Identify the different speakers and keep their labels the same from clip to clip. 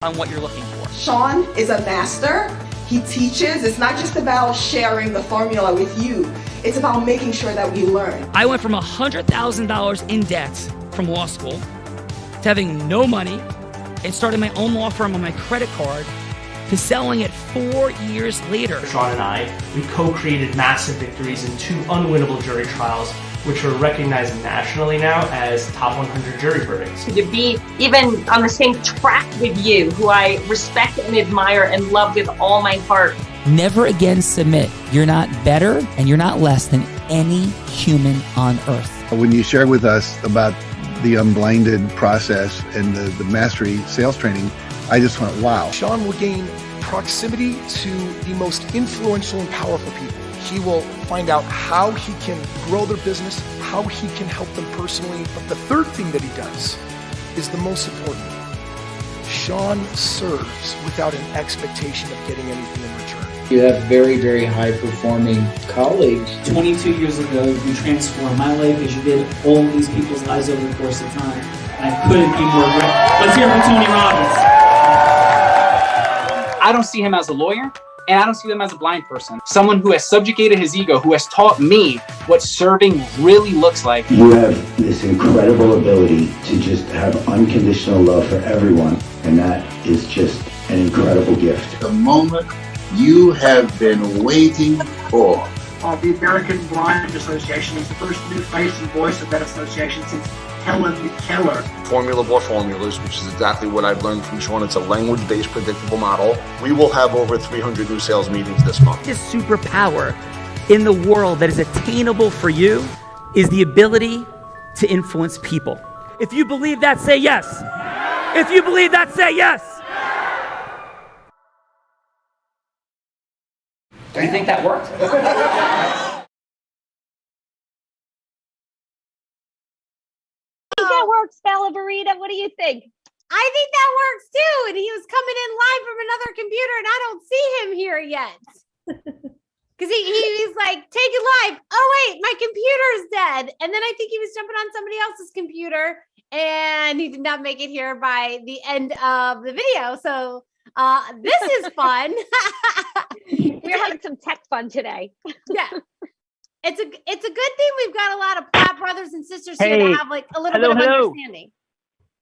Speaker 1: on what you're looking for.
Speaker 2: Sean is a master. He teaches. It's not just about sharing the formula with you. It's about making sure that we learn.
Speaker 1: I went from $100,000 in debt from law school to having no money and starting my own law firm on my credit card to selling it 4 years later.
Speaker 3: Sean and I, we co-created massive victories in 2 unwinnable jury trials, which are recognized nationally now as top 100 jury verdicts.
Speaker 4: To be even on the same track with you, who I respect and admire and love with all my heart.
Speaker 5: Never again submit. You're not better and you're not less than any human on earth.
Speaker 6: When you shared with us about the Unblinded process and the mastery sales training, I just went, wow.
Speaker 7: Sean will gain proximity to the most influential and powerful people. He will find out how he can grow their business, how he can help them personally. But the third thing that he does is the most important. Sean serves without an expectation of getting anything in return.
Speaker 8: You have very, very high-performing colleagues.
Speaker 9: 22 years ago, you transformed my life as you did all these people's lives over the course of time. And I couldn't be more grateful. Let's hear it for Tony Robbins. I don't see him as a lawyer, and I don't see him as a blind person. Someone who has subjugated his ego, who has taught me what serving really looks like.
Speaker 10: You have this incredible ability to just have unconditional love for everyone, and that is just an incredible gift.
Speaker 11: The moment you have been waiting for.
Speaker 12: The American Blind Association is the first new face and voice of that association since Helen Keller.
Speaker 13: Formula for formulas, which is exactly what I've learned from Sean. It's a language-based predictable model. We will have over 300 new sales meetings this month.
Speaker 1: This superpower in the world that is attainable for you is the ability to influence people. If you believe that, say yes. If you believe that, say yes.
Speaker 5: Do you think that worked?
Speaker 14: That works, Balaverita. What do you think?
Speaker 15: I think that works too. And he was coming in live from another computer, and I don't see him here yet. Because he's like, take it live. Oh, wait, my computer's dead. And then I think he was jumping on somebody else's computer, and he did not make it here by the end of the video. So this is fun.
Speaker 14: We're having some tech fun today.
Speaker 15: Yeah. It's a good thing we've got a lot of Platt brothers and sisters here to have like a little bit of understanding.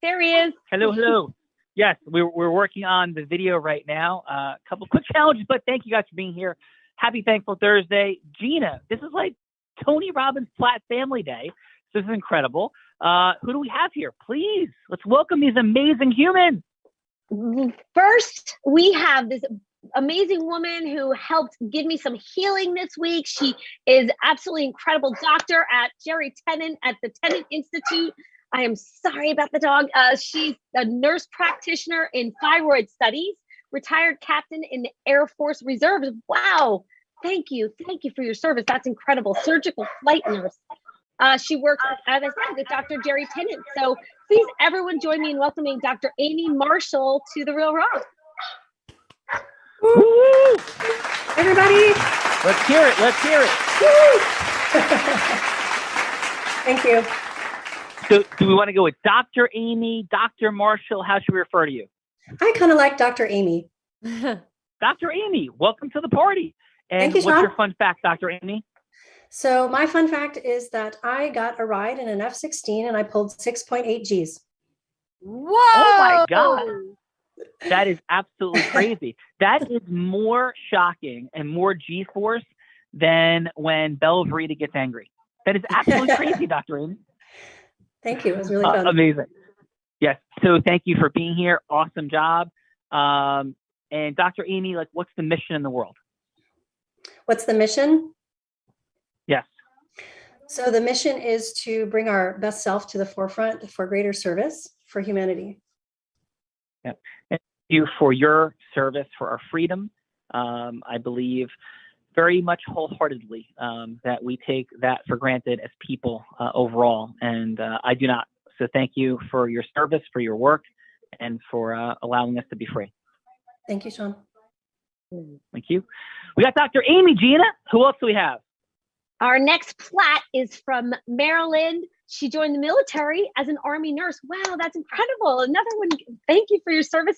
Speaker 14: There he is.
Speaker 1: Hello. Yes, we're working on the video right now. A couple quick challenges, but thank you guys for being here. Happy Thankful Thursday. Gina, this is like Tony Robbins Platt Family Day. So this is incredible. Who do we have here? Please, let's welcome these amazing humans.
Speaker 14: First, we have this amazing woman who helped give me some healing this week. She is absolutely incredible doctor at Jerry Tennant at the Tennant Institute. I am sorry about the dog. She's a nurse practitioner in thyroid studies, retired captain in the Air Force Reserves. Wow. Thank you. Thank you for your service. That's incredible. Surgical flight nurse. She works, as I said, with Dr. Jerry Tennant. So please, everyone join me in welcoming Dr. Amy Marshall to The Real Raw.
Speaker 1: Woo!
Speaker 15: Everybody.
Speaker 1: Let's hear it.
Speaker 15: Thank you.
Speaker 1: So do we want to go with Dr. Amy, Dr. Marshall? How should we refer to you?
Speaker 15: I kind of like Dr. Amy.
Speaker 1: Dr. Amy, welcome to the party. And
Speaker 15: Thank you,
Speaker 1: what's
Speaker 15: Sean.
Speaker 1: your fun fact, Dr. Amy?
Speaker 15: So my fun fact is that I got a ride in an F-16 and I pulled 6.8 Gs.
Speaker 14: Whoa!
Speaker 1: Oh my God. That is absolutely crazy. That is more shocking and more G-force than when Bella Verita gets angry. That is absolutely crazy, Dr. Amy.
Speaker 15: Thank you. It was really fun.
Speaker 1: Amazing. Yes. So thank you for being here. Awesome job. And Dr. Amy, like, what's the mission in the world?
Speaker 15: What's the mission?
Speaker 1: Yes.
Speaker 15: So the mission is to bring our best self to the forefront for greater service for humanity.
Speaker 1: Yeah. Thank you for your service for our freedom. I believe very much wholeheartedly that we take that for granted as people overall. And I do not. So thank you for your service, for your work, and for allowing us to be free.
Speaker 15: Thank you, Sean.
Speaker 1: Thank you. We got Dr. Amy. Gina, who else do we have?
Speaker 14: Our next Platt is from Maryland. She joined the military as an Army nurse. Wow, that's incredible. Another one. Thank you for your service.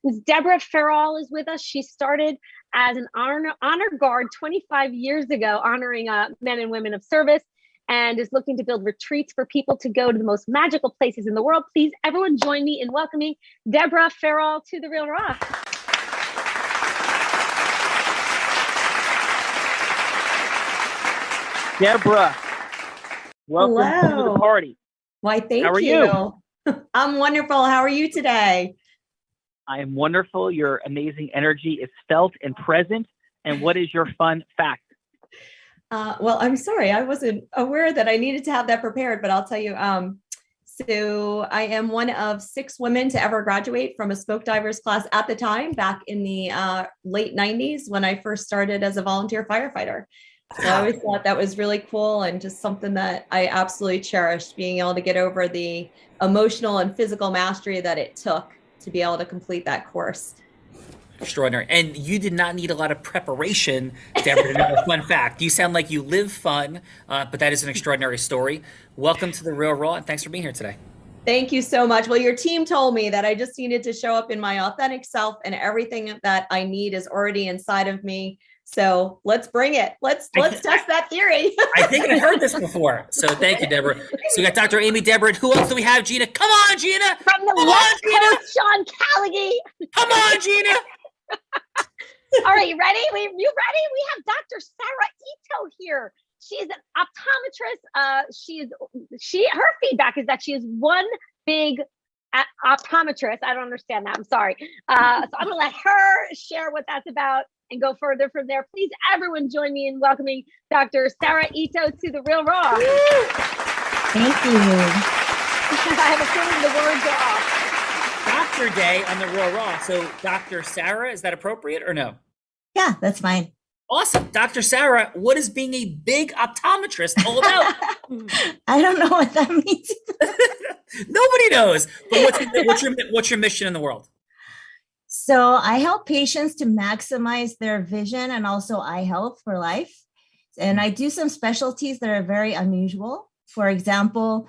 Speaker 14: Ms. Deborah Farrell is with us. She started as an honor guard 25 years ago, honoring men and women of service, and is looking to build retreats for people to go to the most magical places in the world. Please, everyone join me in welcoming Deborah Farrell to The Real Raw.
Speaker 1: Deborah, welcome to the party.
Speaker 16: Why, thank you.
Speaker 1: How are you?
Speaker 16: I'm wonderful. How are you today?
Speaker 1: I am wonderful. Your amazing energy is felt and present. And what is your fun fact?
Speaker 16: Well, I'm sorry. I wasn't aware that I needed to have that prepared, but I'll tell you. So I am one of 6 women to ever graduate from a smoke divers class at the time, back in the late 90s when I first started as a volunteer firefighter. So I always thought that was really cool and just something that I absolutely cherished, being able to get over the emotional and physical mastery that it took to be able to complete that course.
Speaker 5: Extraordinary. And you did not need a lot of preparation to ever know a fun fact. You sound like you live fun, but that is an extraordinary story. Welcome to The Real Raw, and thanks for being here today.
Speaker 16: Thank you so much. Well, your team told me that I just needed to show up in my authentic self, and everything that I need is already inside of me. So let's bring it. Let's test that theory.
Speaker 5: I think I heard this before. So thank you, Deborah. So we got Dr. Amy Deborah. Who else do we have, Gina? Come on, Gina.
Speaker 14: From the West Coast, Sean Callaghy.
Speaker 5: Come on, Gina.
Speaker 14: All right, you ready? You ready? We have Dr. Sarah Ito here. She's an optometrist. Her feedback is that she is one big optometrist. I don't understand that. I'm sorry. So I'm gonna let her share what that's about and go further from there. Please, everyone, join me in welcoming Dr. Sarah Ito to The Real Raw.
Speaker 17: Thank you.
Speaker 14: I have a feeling the words are off.
Speaker 5: Doctor Day on The Real Raw. So Dr. Sarah, is that appropriate or no?
Speaker 17: Yeah, that's fine.
Speaker 5: Awesome. Dr. Sarah, what is being a big optometrist all about?
Speaker 17: I don't know what that means.
Speaker 5: Nobody knows. But what's your mission in the world?
Speaker 17: So I help patients to maximize their vision and also eye health for life. And I do some specialties that are very unusual. For example,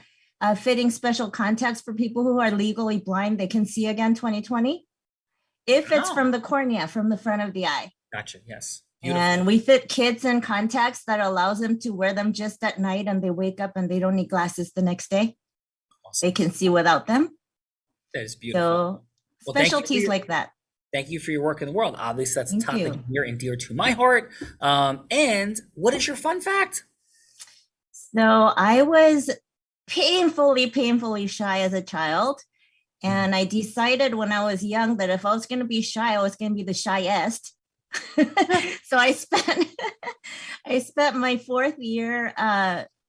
Speaker 17: fitting special contacts for people who are legally blind. They can see again 20/20. If it's from the cornea, from the front of the eye.
Speaker 5: Gotcha. Yes. Beautiful.
Speaker 17: And we fit kids in contacts that allows them to wear them just at night, and they wake up and they don't need glasses the next day. Awesome. They can see without them.
Speaker 5: That is beautiful.
Speaker 17: So specialties like that.
Speaker 5: Thank you for your work in the world. Obviously, that's a topic near and dear to my heart. And what is your fun fact?
Speaker 17: So I was painfully shy as a child. And I decided when I was young that if I was going to be shy, I was going to be the shyest. So I spent my 4th year,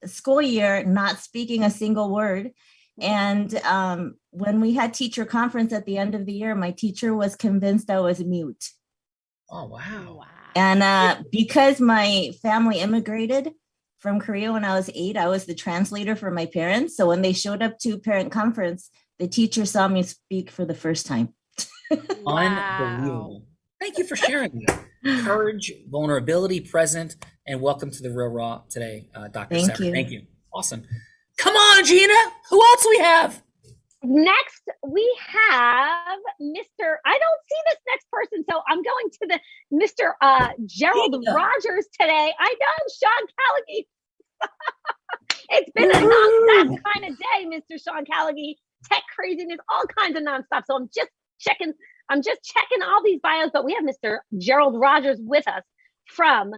Speaker 17: school year, not speaking a single word. And when we had teacher conference at the end of the year, my teacher was convinced I was mute.
Speaker 5: Oh, wow.
Speaker 17: And because my family immigrated from Korea when I was 8, I was the translator for my parents. So when they showed up to parent conference, the teacher saw me speak for the first time.
Speaker 5: Unbelievable. Thank you for sharing that. Courage, vulnerability present, and welcome to The Real Raw today, Dr. Sarah.
Speaker 17: You.
Speaker 5: Thank you. Awesome. Come on, Gina. Who else do we have?
Speaker 14: Next, we have Mr. I don't see this next person, so I'm going to the Mr. Gerald Rogers today. I know, Sean Callaghy. It's been a nonstop kind of day, Mr. Sean Callaghy. Tech craziness, all kinds of nonstop. So I'm just checking all these bios, but we have Mr. Gerald Rogers with us from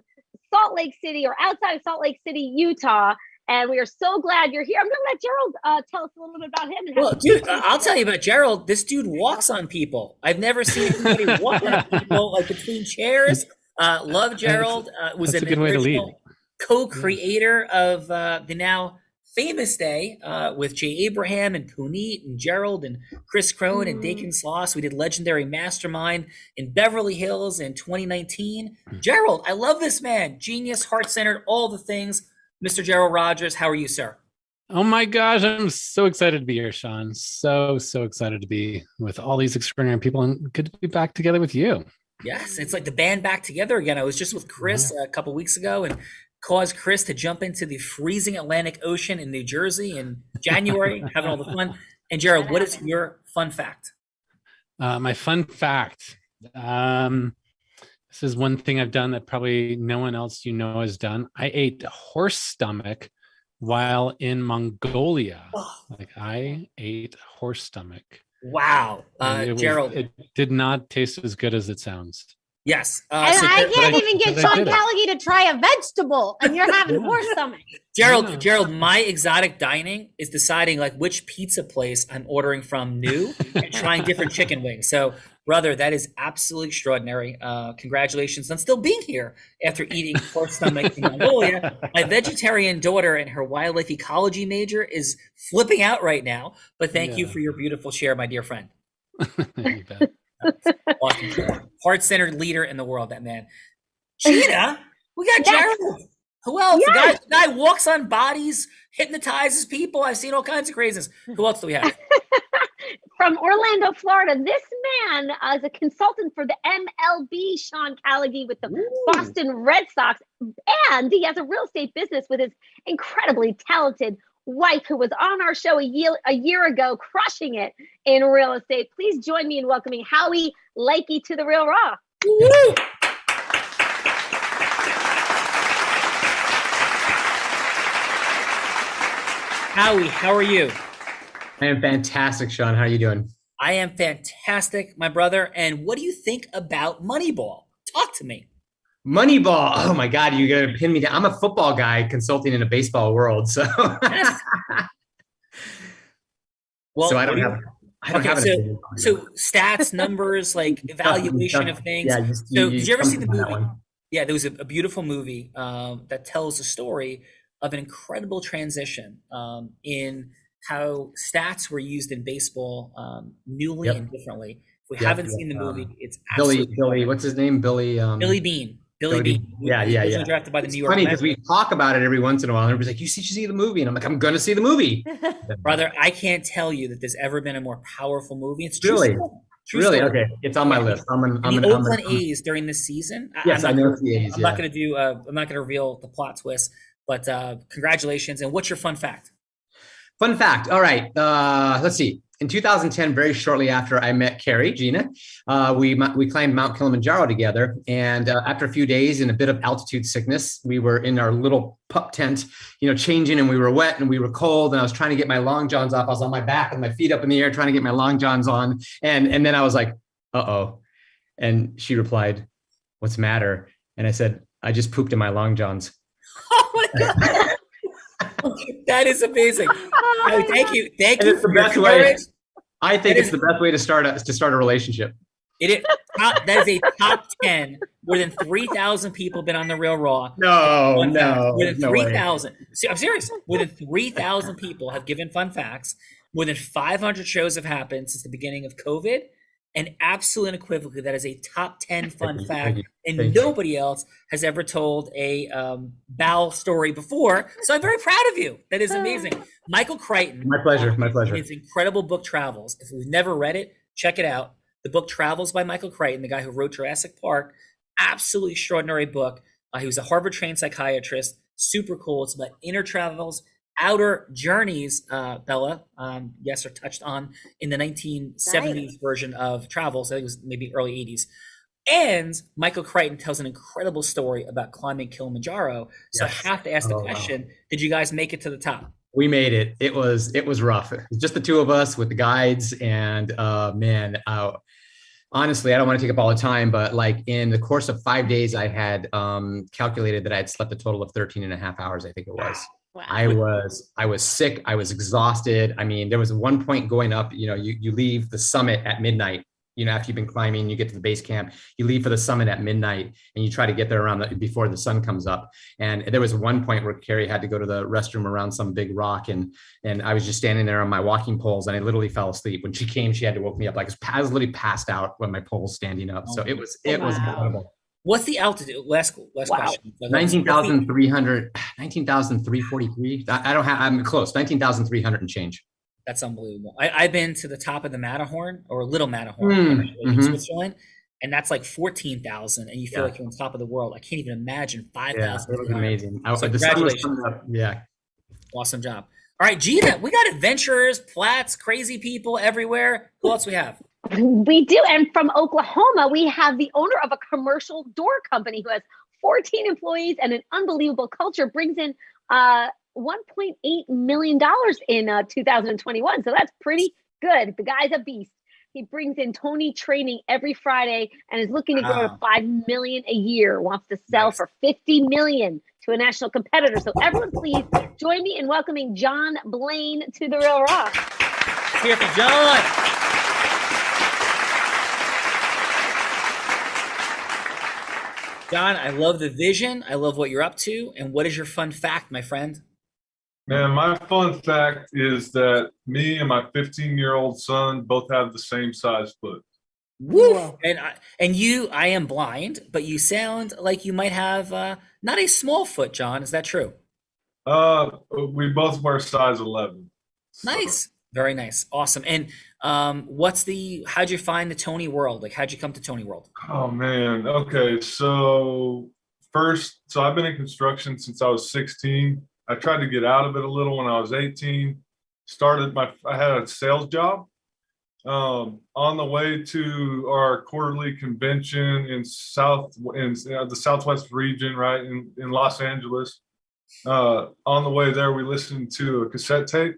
Speaker 14: Salt Lake City, or outside of Salt Lake City, Utah. And we are so glad you're here. I'm going to let Gerald tell us a little bit about him. And
Speaker 5: well, dude, I'll tell you about Gerald. This dude walks on people. I've never seen anybody walk on people like between chairs. Love Gerald. Was
Speaker 18: That's
Speaker 5: an
Speaker 18: a good way to lead.
Speaker 5: Co-creator of the now famous day with Jay Abraham and Puneet and Gerald and Chris Crone and Dakin Sloss. We did Legendary Mastermind in Beverly Hills in 2019. Gerald, I love this man. Genius, heart-centered, all the things. Mr. Gerald Rogers, how are you, sir?
Speaker 18: Oh my gosh, I'm so excited to be here, Sean. So excited to be with all these extraordinary people, and good to be back together with you.
Speaker 5: Yes, it's like the band back together again. I was just with Chris a couple weeks ago, and cause Chris to jump into the freezing Atlantic Ocean in New Jersey in January, having all the fun. And Gerald, what is your fun fact?
Speaker 18: My fun fact. This is one thing I've done that probably no one else has done. I ate horse stomach while in Mongolia. Like I ate horse stomach.
Speaker 5: Wow. Gerald.
Speaker 18: It did not taste as good as it sounds.
Speaker 5: Yes.
Speaker 15: And I can't even get Sean Callagy to try a vegetable, and you're having horse stomach.
Speaker 5: Gerald, my exotic dining is deciding like which pizza place I'm ordering from new and trying different chicken wings. So, brother, that is absolutely extraordinary. Congratulations on still being here after eating horse stomach in Mongolia. My vegetarian daughter and her wildlife ecology major is flipping out right now. But thank you for your beautiful share, my dear friend.
Speaker 18: You bet.
Speaker 5: Awesome. Heart-centered leader in the world, that man. Gina, we got Gerald. Who else? The guy walks on bodies, hypnotizes people. I've seen all kinds of craziness. Who else do we have?
Speaker 14: From Orlando, Florida, this man is a consultant for the MLB, Sean Callagy, with the Boston Red Sox, and he has a real estate business with his incredibly talented wife, who was on our show a year ago, crushing it in real estate. Please join me in welcoming Howie Lakey to The Real Raw.
Speaker 5: Woo! Howie, how are you?
Speaker 19: I am fantastic, Sean. How are you doing?
Speaker 5: I am fantastic, my brother. And what do you think about Moneyball? Talk to me.
Speaker 19: Moneyball. Oh my God, you're gonna pin me down. I'm a football guy consulting in a baseball world, so
Speaker 5: Well,
Speaker 19: so I don't have.
Speaker 5: So stats, numbers, like evaluation of things.
Speaker 19: Yeah,
Speaker 5: did you ever see the movie? Yeah, there was a beautiful movie that tells the story of an incredible transition in how stats were used in baseball newly and differently. If we haven't seen the movie, it's
Speaker 19: Billy. What's his name? Billy Bean.
Speaker 5: Billy Bean.
Speaker 19: Yeah.
Speaker 5: Drafted by the
Speaker 19: It's
Speaker 5: New York
Speaker 19: funny
Speaker 5: Mets.
Speaker 19: because we talk about it every once in a while, and everybody's like, "You should see the movie," and I'm like, "I'm going to see the movie."
Speaker 5: Brother, I can't tell you that there's ever been a more powerful movie. It's
Speaker 19: really,
Speaker 5: true story.
Speaker 19: Okay. It's on my list.
Speaker 5: The Oakland A's during this season.
Speaker 19: Yes, I know it's the A's.
Speaker 5: I'm not going to do. I'm not going to reveal the plot twist, but congratulations. And what's your fun fact?
Speaker 19: Fun fact. All right. Let's see. In 2010, very shortly after I met Carrie, Gina, we climbed Mount Kilimanjaro together. And after a few days and a bit of altitude sickness, we were in our little pup tent, changing, and we were wet and we were cold. And I was trying to get my long johns off. I was on my back with my feet up in the air, trying to get my long johns on. And then I was like, uh-oh. And she replied, "What's the matter?" And I said, "I just pooped in my long johns."
Speaker 5: Oh my God. That is amazing. Thank you. Thank you for your courage.
Speaker 19: I think it's the best way to start a relationship.
Speaker 5: It is. That is a top 10. More than 3,000 people have been on The Real Raw.
Speaker 19: No.
Speaker 5: More than 3,000. I'm serious. More than 3,000 people have given fun facts. More than 500 shows have happened since the beginning of COVID. And absolutely unequivocally, that is a top 10 fun fact. And nobody else has ever told a bowel story before. So I'm very proud of you. That is amazing. Michael Crichton.
Speaker 19: My pleasure.
Speaker 5: His incredible book, Travels. If you've never read it, check it out. The book Travels by Michael Crichton, the guy who wrote Jurassic Park. Absolutely extraordinary book. He was a Harvard-trained psychiatrist. Super cool. It's about inner travels, outer journeys, Bella, yes, are touched on in the 1970s version of Travels. I think it was maybe early 80s. And Michael Crichton tells an incredible story about climbing Kilimanjaro. So I have to ask the question, did you guys make it to the top?
Speaker 19: We made it. It was rough. It was just the two of us with the guides. And honestly, I don't want to take up all the time, but like in the course of 5 days, I had calculated that I had slept a total of 13 and a half hours, I think it was. Wow. I was sick. I was exhausted. I mean, there was one point going up, you leave the summit at midnight, after you've been climbing, you get to the base camp, you leave for the summit at midnight and you try to get there before the sun comes up. And there was one point where Carrie had to go to the restroom around some big rock. And I was just standing there on my walking poles and I literally fell asleep. When she came, she had to woke me up. Like I was literally passed out when my pole was standing up. So it was incredible.
Speaker 5: What's the altitude? Last question.
Speaker 19: 19,343. I'm close. 19,300 and change.
Speaker 5: That's unbelievable. I've been to the top of the Matterhorn, or Little Matterhorn in Switzerland. and that's like 14,000, and you feel
Speaker 19: Yeah.
Speaker 5: like you're on top of the world. I can't even imagine
Speaker 19: Yeah,
Speaker 5: 5,000.
Speaker 19: it was amazing.
Speaker 5: So
Speaker 19: The sun was
Speaker 5: congratulations.
Speaker 19: coming up. Yeah.
Speaker 5: Awesome job. All right, Gina, we got adventurers, plats, crazy people everywhere. Who else we have?
Speaker 14: We do. And from Oklahoma, we have the owner of a commercial door company who has 14 employees and an unbelievable culture, brings in $1.8 million in 2021. So that's pretty good. The guy's a beast. He brings in Tony training every Friday and is looking to grow to 5 million a year, wants to sell for 50 million to a national competitor. So everyone please join me in welcoming John Blaine to The Real Raw.
Speaker 5: Here for John. John, I love the vision. I love what you're up to. And what is your fun fact, my friend?
Speaker 20: Man, my fun fact is that me and my 15-year-old son both have the same size foot.
Speaker 5: Woo! And I am blind, but you sound like you might have not a small foot, John. Is that true?
Speaker 20: We both wear size 11.
Speaker 5: Nice. Very nice. Awesome. And how'd you find the Tony world? Like, how'd you come to Tony World?
Speaker 20: Oh man. Okay. So I've been in construction since I was 16. I tried to get out of it a little when I was 18. I had a sales job. On the way to our quarterly convention in the Southwest region, right in Los Angeles. On the way there, we listened to a cassette tape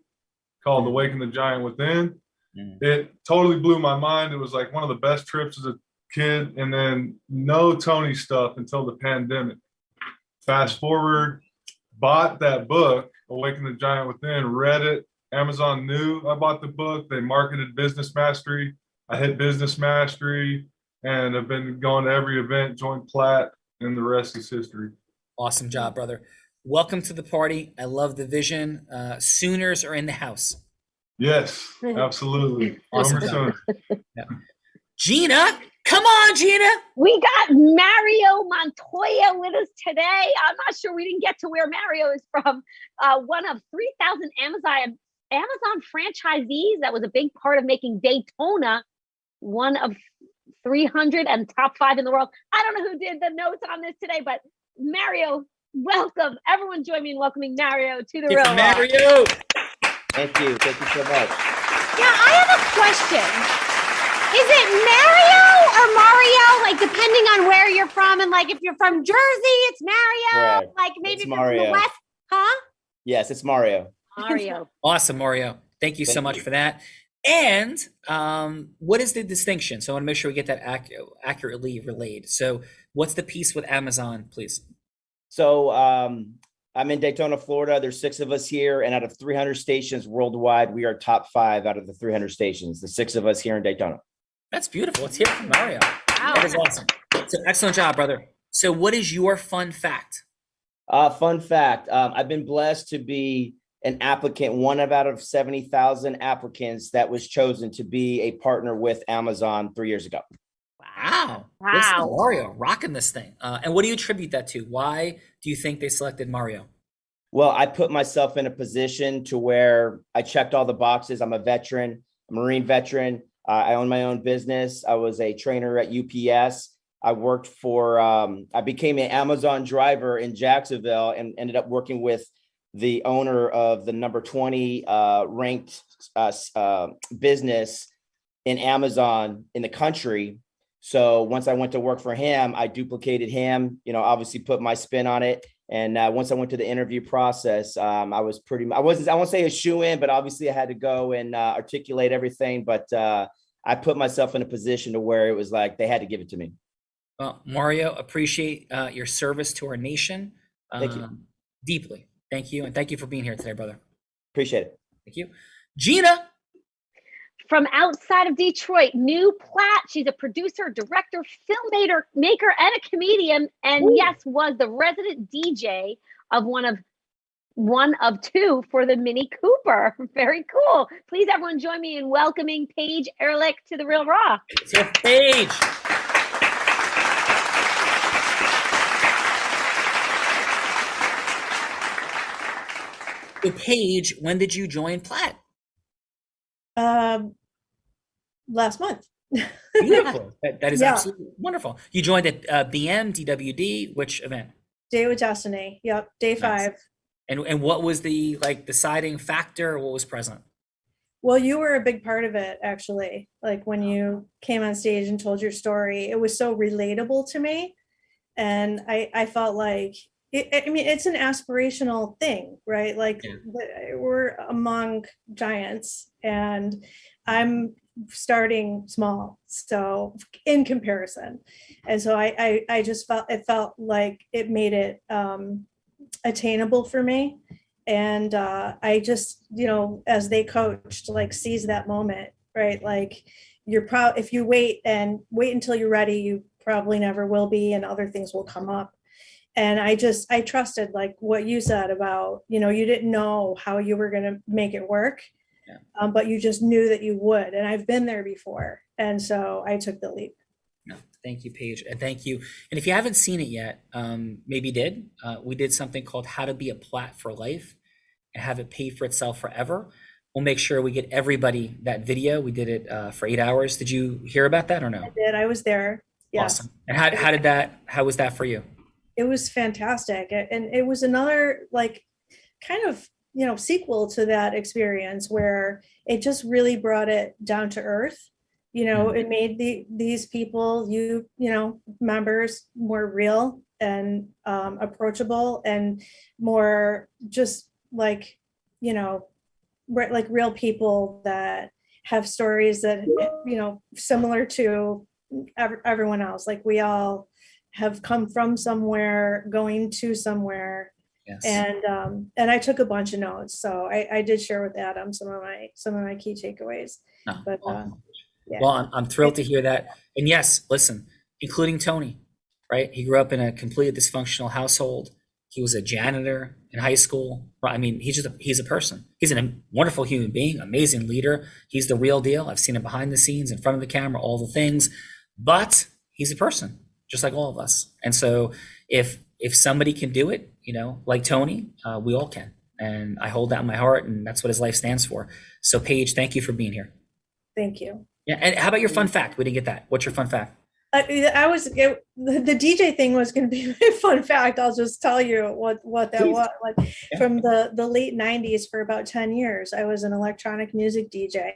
Speaker 20: called "Awaken the Giant Within." It totally blew my mind. It was like one of the best trips as a kid, and then no Tony stuff until the pandemic. Fast forward, bought that book, "Awaken the Giant Within," read it. Amazon knew I bought the book. They marketed Business Mastery. I hit Business Mastery and have been going to every event, joined Platt, and the rest is history.
Speaker 5: Awesome job, brother. Welcome to the party. I love the vision. Sooners are in the house.
Speaker 20: Yes, absolutely.
Speaker 5: Awesome. Yeah. Gina, come on, Gina.
Speaker 14: We got Mario Montoya with us today. I'm not sure we didn't get to where Mario is from. One of 3,000 Amazon franchisees that was a big part of making Daytona one of 300 and top 5 in the world. I don't know who did the notes on this today, but Mario, welcome. Everyone join me in welcoming Mario to The Real Raw.
Speaker 5: Mario.
Speaker 21: Thank you. Thank you so much.
Speaker 15: Yeah, I have a question. Is it Mario or Mario? Like, depending on where you're from, and like if you're from Jersey, it's Mario.
Speaker 21: Correct.
Speaker 15: Like maybe
Speaker 21: It's
Speaker 15: if you're
Speaker 21: Mario.
Speaker 15: from the West, huh?
Speaker 21: Yes, it's Mario.
Speaker 14: Mario.
Speaker 5: Awesome, Mario. Thank you so much for that. And what is the distinction? So I want to make sure we get that accurately relayed. So what's the piece with Amazon, please?
Speaker 21: So I'm in Daytona, Florida. There's 6 of us here, and out of 300 stations worldwide, we are top 5 out of the 300 stations. The 6 of us here in Daytona.
Speaker 5: That's beautiful. Let's hear it from Mario. Wow. That is awesome. So excellent job, brother. So what is your fun fact?
Speaker 21: Fun fact, I've been blessed to be an applicant, one out of 70,000 applicants that was chosen to be a partner with Amazon 3 years ago.
Speaker 5: Wow. Listen, Mario, rocking this thing. And what do you attribute that to? Why do you think they selected Mario?
Speaker 21: Well, I put myself in a position to where I checked all the boxes. I'm a veteran, a Marine veteran. I own my own business. I was a trainer at UPS. I worked for, I became an Amazon driver in Jacksonville and ended up working with the owner of the number 20 ranked business in Amazon in the country. So once I went to work for him, I duplicated him, obviously put my spin on it. And once I went to the interview process, I won't say a shoe-in, but obviously I had to go and articulate everything. But I put myself in a position to where it was like they had to give it to me.
Speaker 5: Well, Mario, appreciate your service to our nation.
Speaker 21: Thank you.
Speaker 5: Deeply. Thank you. And thank you for being here today, brother.
Speaker 21: Appreciate it.
Speaker 5: Thank you. Gina.
Speaker 14: From outside of Detroit, New Platt. She's a producer, director, filmmaker, and a comedian. And yes, was the resident DJ of one of 2 for the Mini Cooper. Very cool. Please, everyone, join me in welcoming Paige Ehrlich to The Real Raw.
Speaker 5: So, Paige. So, Paige, when did you join Platt?
Speaker 16: Last month.
Speaker 5: Beautiful. That is
Speaker 2: Yeah.
Speaker 5: absolutely wonderful. You joined at BM, DWD, which event?
Speaker 2: Day with Destiny. Yep. Day 5.
Speaker 5: And what was the deciding factor? What was present?
Speaker 2: Well, you were a big part of it, actually. Like when you came on stage and told your story, it was so relatable to me. And I felt like, I mean, it's an aspirational thing, right? Like we're among giants and I'm starting small. So in comparison. And so I just it felt like it made it attainable for me. And I just, as they coached, like seize that moment, right? Like if you wait until you're ready, you probably never will be, and other things will come up. And I trusted like what you said about, you didn't know how you were going to make it work, but you just knew that you would. And I've been there before. And so I took the leap.
Speaker 5: Thank you, Paige, and thank you. And if you haven't seen it yet, maybe we did something called How to Be a Plat for Life and have it pay for itself forever. We'll make sure we get everybody that video. We did it for 8 hours. Did you hear about that or no?
Speaker 2: I did. I was there. Yes.
Speaker 5: Awesome. And how was that for you?
Speaker 2: It was fantastic. And it was another like kind of, sequel to that experience where it just really brought it down to earth. It made these people, members more real and approachable and more just like, like real people that have stories that, similar to everyone else. Like we all have come from somewhere, going to somewhere. Yes. And I took a bunch of notes. So I did share with Adam some of my key takeaways. But yeah.
Speaker 5: Well, I'm thrilled to hear that. And yes, listen, including Tony, right? He grew up in a completely dysfunctional household. He was a janitor in high school. I mean, he's a person. He's a wonderful human being, amazing leader. He's the real deal. I've seen him behind the scenes, in front of the camera, all the things. But he's a person, just like all of us. And so if somebody can do it, like Tony, we all can. And I hold that in my heart, and that's what his life stands for. So Paige, thank you for being here.
Speaker 2: Thank you.
Speaker 5: Yeah, and how about your fun fact? We didn't get that. What's your fun fact?
Speaker 2: The DJ thing was going to be my fun fact. I'll just tell you what that was. Like from the late 90s for about 10 years, I was an electronic music DJ.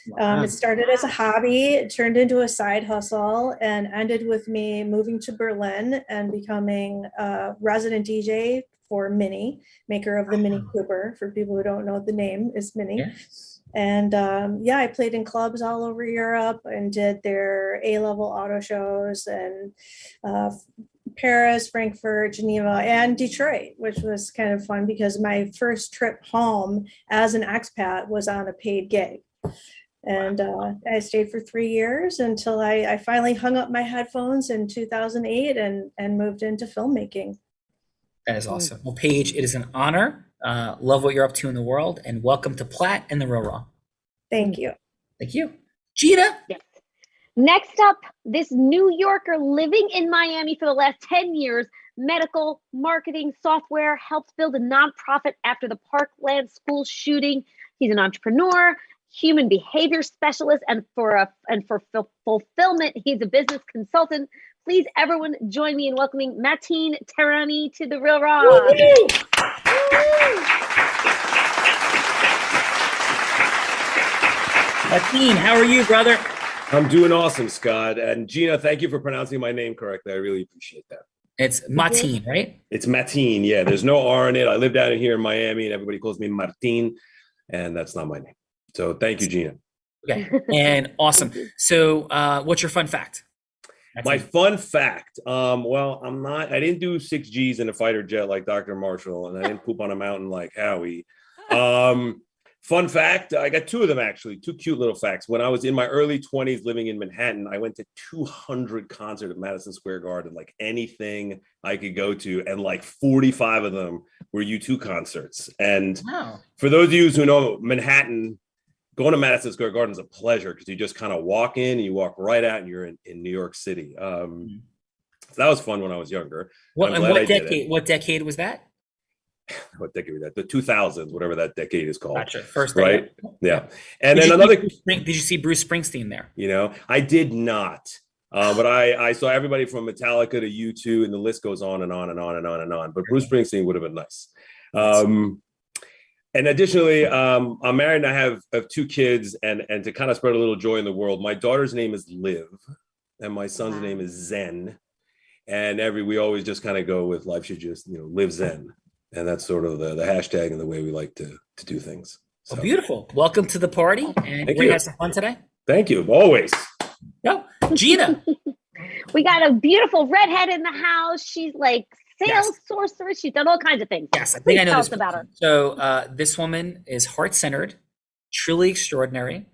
Speaker 2: Wow. It started as a hobby, it turned into a side hustle, and ended with me moving to Berlin and becoming a resident DJ for Mini, maker of the Mini Cooper. For people who don't know, the name is Mini. Yes. And I played in clubs all over Europe and did their A-level auto shows and Paris, Frankfurt, Geneva, and Detroit, which was kind of fun because my first trip home as an expat was on a paid gig. And I stayed for 3 years until I finally hung up my headphones in 2008 and moved into filmmaking.
Speaker 5: That is awesome. Well, Paige, it is an honor. Love what you're up to in the world, and welcome to Platt and the Real Raw.
Speaker 2: Thank you.
Speaker 5: Thank you. Gina?
Speaker 14: Yes. Next up, this New Yorker living in Miami for the last 10 years, medical marketing software, helped build a nonprofit after the Parkland school shooting. He's an entrepreneur, human behavior specialist, and for fulfillment, he's a business consultant. Please, everyone, join me in welcoming Mateen Tehrani to the Real Raw.
Speaker 5: Mateen, how are you, brother?
Speaker 22: I'm doing awesome, Scott. And Gina, thank you for pronouncing my name correctly. I really appreciate that.
Speaker 5: It's Mateen, right?
Speaker 22: It's Mateen, yeah. There's no R in it. I live down here in Miami, and everybody calls me Martin, and that's not my name. So thank you, Gina.
Speaker 5: Okay, and awesome. So what's your fun fact?
Speaker 22: My fun fact, I didn't do 6 Gs in a fighter jet like Dr. Marshall, and I didn't poop on a mountain like Howie. Fun fact, I got 2 of them actually, 2 cute little facts. When I was in my early 20s living in Manhattan, I went to 200 concerts at Madison Square Garden, like anything I could go to, and like 45 of them were U2 concerts. And for those of you who know Manhattan, going to Madison Square Garden is a pleasure because you just kind of walk in and you walk right out and you're in New York City. So that was fun when I was younger.
Speaker 5: What decade was that?
Speaker 22: what decade was that? The 2000s, whatever that decade is called.
Speaker 5: Gotcha. First
Speaker 22: right?
Speaker 5: day.
Speaker 22: Yeah. And then another.
Speaker 5: Did you see Bruce Springsteen there?
Speaker 22: You know, I did not. But I saw everybody from Metallica to U2, and the list goes on and on and on and on and on. But Bruce Springsteen would have been nice. And additionally, I'm married and I have 2 kids. And to kind of spread a little joy in the world, my daughter's name is Liv, and my son's name is Zen. And we always just kind of go with life should just, live Zen. And that's sort of the hashtag and the way we like to do things. So.
Speaker 5: Well, beautiful. Welcome to the party. And we had some fun today.
Speaker 22: Thank you. Always.
Speaker 5: Yo, Gina.
Speaker 14: We got a beautiful redhead in the house. She's like sales sorceress. She's done all kinds of things.
Speaker 5: Yes, I think I know this
Speaker 14: about her.
Speaker 5: So this woman is heart-centered, truly extraordinary,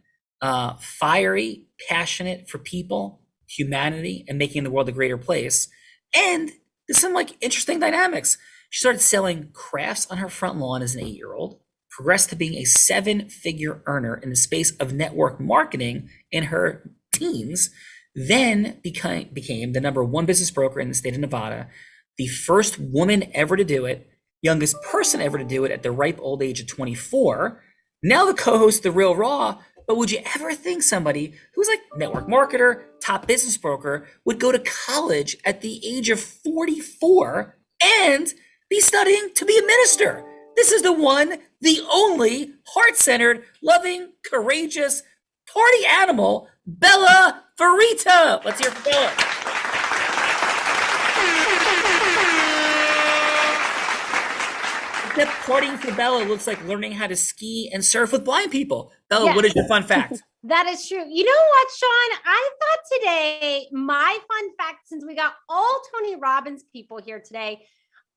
Speaker 5: fiery, passionate for people, humanity, and making the world a greater place. And there's some interesting dynamics. She started selling crafts on her front lawn as an 8-year-old, progressed to being a 7-figure earner in the space of network marketing in her teens, then became the #1 business broker in the state of Nevada, the first woman ever to do it, youngest person ever to do it at the ripe old age of 24, now the co-host of The Real Raw. But would you ever think somebody who's network marketer, top business broker, would go to college at the age of 44 and be studying to be a minister? This is the one, the only, heart-centered, loving, courageous, party animal, Bella Farita. Let's hear it for Bella. Except partying for Bella looks like learning how to ski and surf with blind people. Bella, What is your fun fact?
Speaker 15: That is true. You know what, Sean? I thought today, my fun fact, since we got all Tony Robbins people here today,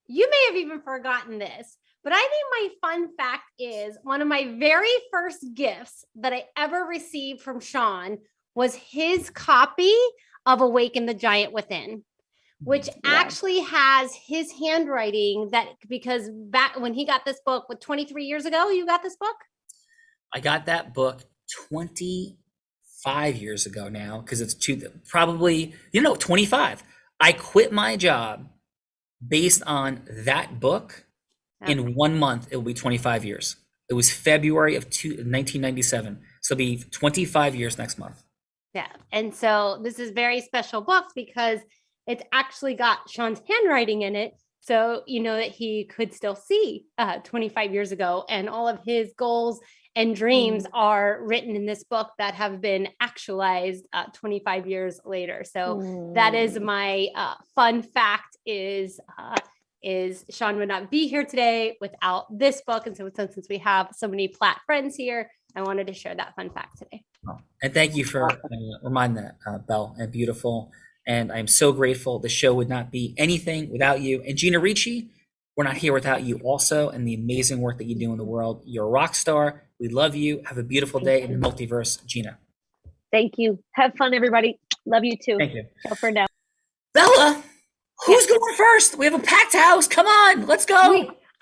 Speaker 15: you may have even forgotten this, but I think my fun fact is one of my very first gifts that I ever received from Sean was his copy of Awaken the Giant Within, which actually has his handwriting because back when he got this book, 23 years ago, you got this book?
Speaker 5: I got that book 25 years ago now, because it's probably 25. I quit my job based on that book. In 1 month, it will be 25 years. It was February of 1997. So it'll be 25 years next month.
Speaker 15: Yeah. And so this is very special book because it's actually got Sean's handwriting in it. So you know that he could still see 25 years ago, and all of his goals and dreams are written in this book that have been actualized 25 years later. So that is my fun fact is Sean would not be here today without this book. And so since we have so many Platt friends here, I wanted to share that fun fact today.
Speaker 5: And thank you for reminding that, Belle, and beautiful. And I'm so grateful. The show would not be anything without you. And Gina Ricci, we're not here without you also, and the amazing work that you do in the world. You're a rock star. We love you. Have a beautiful day in the multiverse, Gina.
Speaker 14: Thank you. Have fun, everybody. Love you too.
Speaker 5: Thank you.
Speaker 14: Ciao for now.
Speaker 5: Bella, who's going first? We have a packed house. Come on, let's go.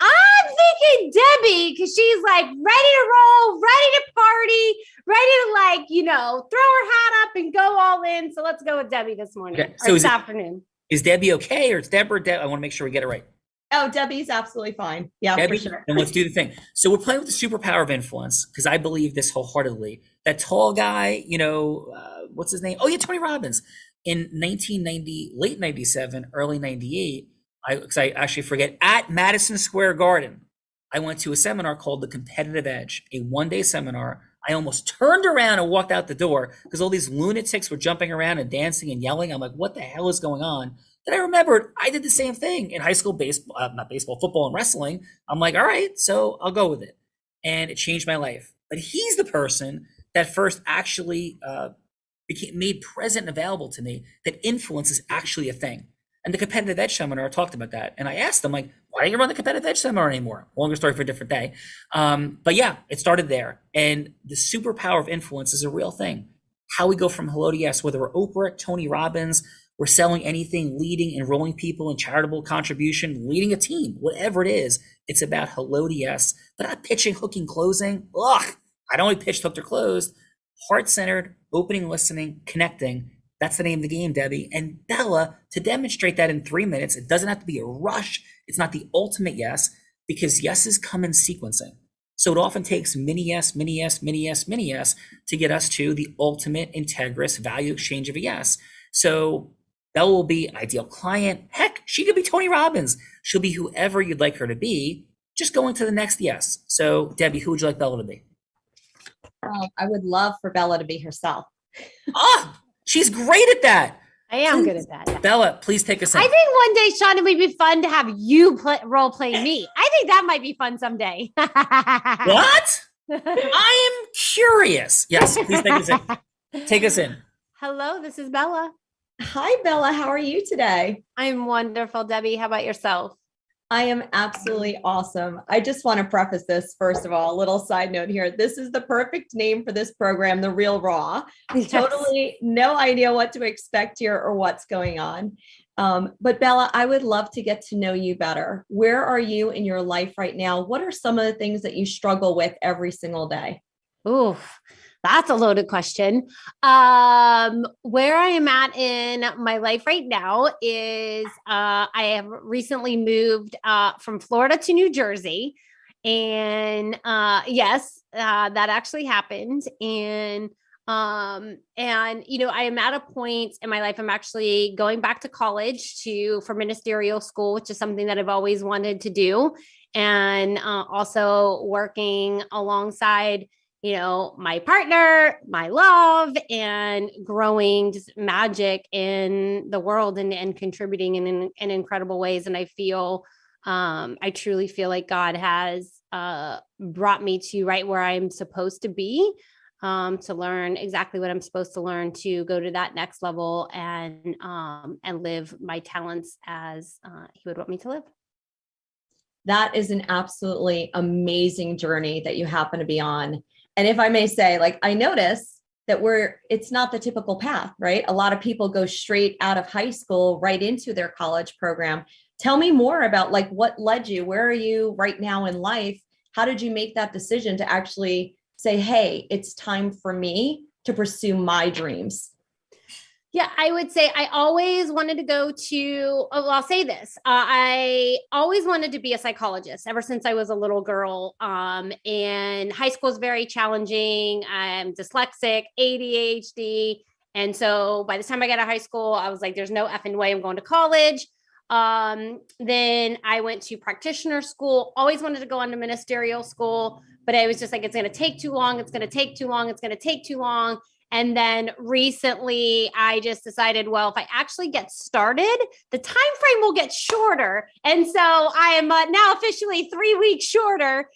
Speaker 15: I'm thinking Debbie, because she's ready to roll, ready to party, ready to throw her hat up and go all in. So let's go with Debbie this morning.
Speaker 5: Okay. So
Speaker 15: this afternoon.
Speaker 5: Is Debbie okay, or it's Deborah? I want to make sure we get it right.
Speaker 16: Oh, Debbie's absolutely fine. Yeah,
Speaker 5: Debbie,
Speaker 16: for sure.
Speaker 5: And let's do the thing. So we're playing with the superpower of influence, because I believe this wholeheartedly. That tall guy, what's his name? Oh yeah, Tony Robbins. In 1990, late 97, early 98, I actually forget, at Madison Square Garden, I went to a seminar called The Competitive Edge, a one-day seminar. I almost turned around and walked out the door because all these lunatics were jumping around and dancing and yelling. I'm like, what the hell is going on? Then I remembered I did the same thing in high school, football and wrestling. I'm like, all right, so I'll go with it. And it changed my life. But he's the person that first actually became made present and available to me that influence is actually a thing. And the Competitive Edge seminar talked about that. And I asked them, why don't you run the Competitive Edge seminar anymore? Longer story for a different day. But yeah, it started there. And the superpower of influence is a real thing. How we go from hello to yes, whether we're Oprah, Tony Robbins, we're selling anything, leading, enrolling people in charitable contribution, leading a team, whatever it is, it's about hello to yes, but not pitching, hooking, closing. Ugh, I don't only pitched, hooked, or closed. Heart-centered, opening, listening, connecting. That's the name of the game, Debbie. And Bella, to demonstrate that in 3 minutes, it doesn't have to be a rush. It's not the ultimate yes. because yeses come in sequencing. So it often takes mini yes, mini yes, mini yes, mini yes to get us to the ultimate integrous value exchange of a yes. So Bella will be an ideal client. Heck, she could be Tony Robbins. She'll be whoever you'd like her to be. Just going to the next yes. So Debbie, who would you like Bella to be?
Speaker 16: I would love for Bella to be herself.
Speaker 5: She's great at that.
Speaker 15: I am good at that.
Speaker 5: Bella, please take us in.
Speaker 15: I think one day, Sean, it would be fun to have you role play me. I think that might be fun someday.
Speaker 5: What? I am curious. Yes, please take us in. Take us in.
Speaker 15: Hello, this is Bella.
Speaker 16: Hi, Bella. How are you today?
Speaker 15: I'm wonderful, Debbie. How about yourself?
Speaker 16: I am absolutely awesome. I just want to preface this, first of all, a little side note here. This is the perfect name for this program, The Real Raw.
Speaker 15: Yes.
Speaker 16: Totally no idea what to expect here or what's going on. But Bella, I would love to get to know you better. Where are you in your life right now? What are some of the things that you struggle with every single day?
Speaker 15: Ooh, that's a loaded question. Where I am at in my life right now is I have recently moved from Florida to New Jersey. And yes, that actually happened. And you know, I am at a point in my life, I'm actually going back to college for ministerial school, which is something that I've always wanted to do. And also working alongside, you know, my partner, my love, and growing just magic in the world and contributing in incredible ways. And I feel, I truly feel like God has brought me to right where I'm supposed to be, to learn exactly what I'm supposed to learn to go to that next level and live my talents as He would want me to live.
Speaker 16: That is an absolutely amazing journey that you happen to be on. And if I may say, like, I notice that it's not the typical path, right? A lot of people go straight out of high school right into their college program. Tell me more about like what led you, where are you right now in life? How did you make that decision to actually say, hey, it's time for me to pursue my dreams?
Speaker 15: Yeah, I would say I always wanted to go to, I'll say this. I always wanted to be a psychologist ever since I was a little girl. And high school is very challenging. I'm dyslexic, ADHD. And so by the time I got to high school, I was like, there's no effing way I'm going to college. Then I went to practitioner school, always wanted to go on to ministerial school, but I was just like, it's going to take too long. It's going to take too long. It's going to take too long. And then recently I just decided, well, if I actually get started, the time frame will get shorter. And so I am now officially 3 weeks shorter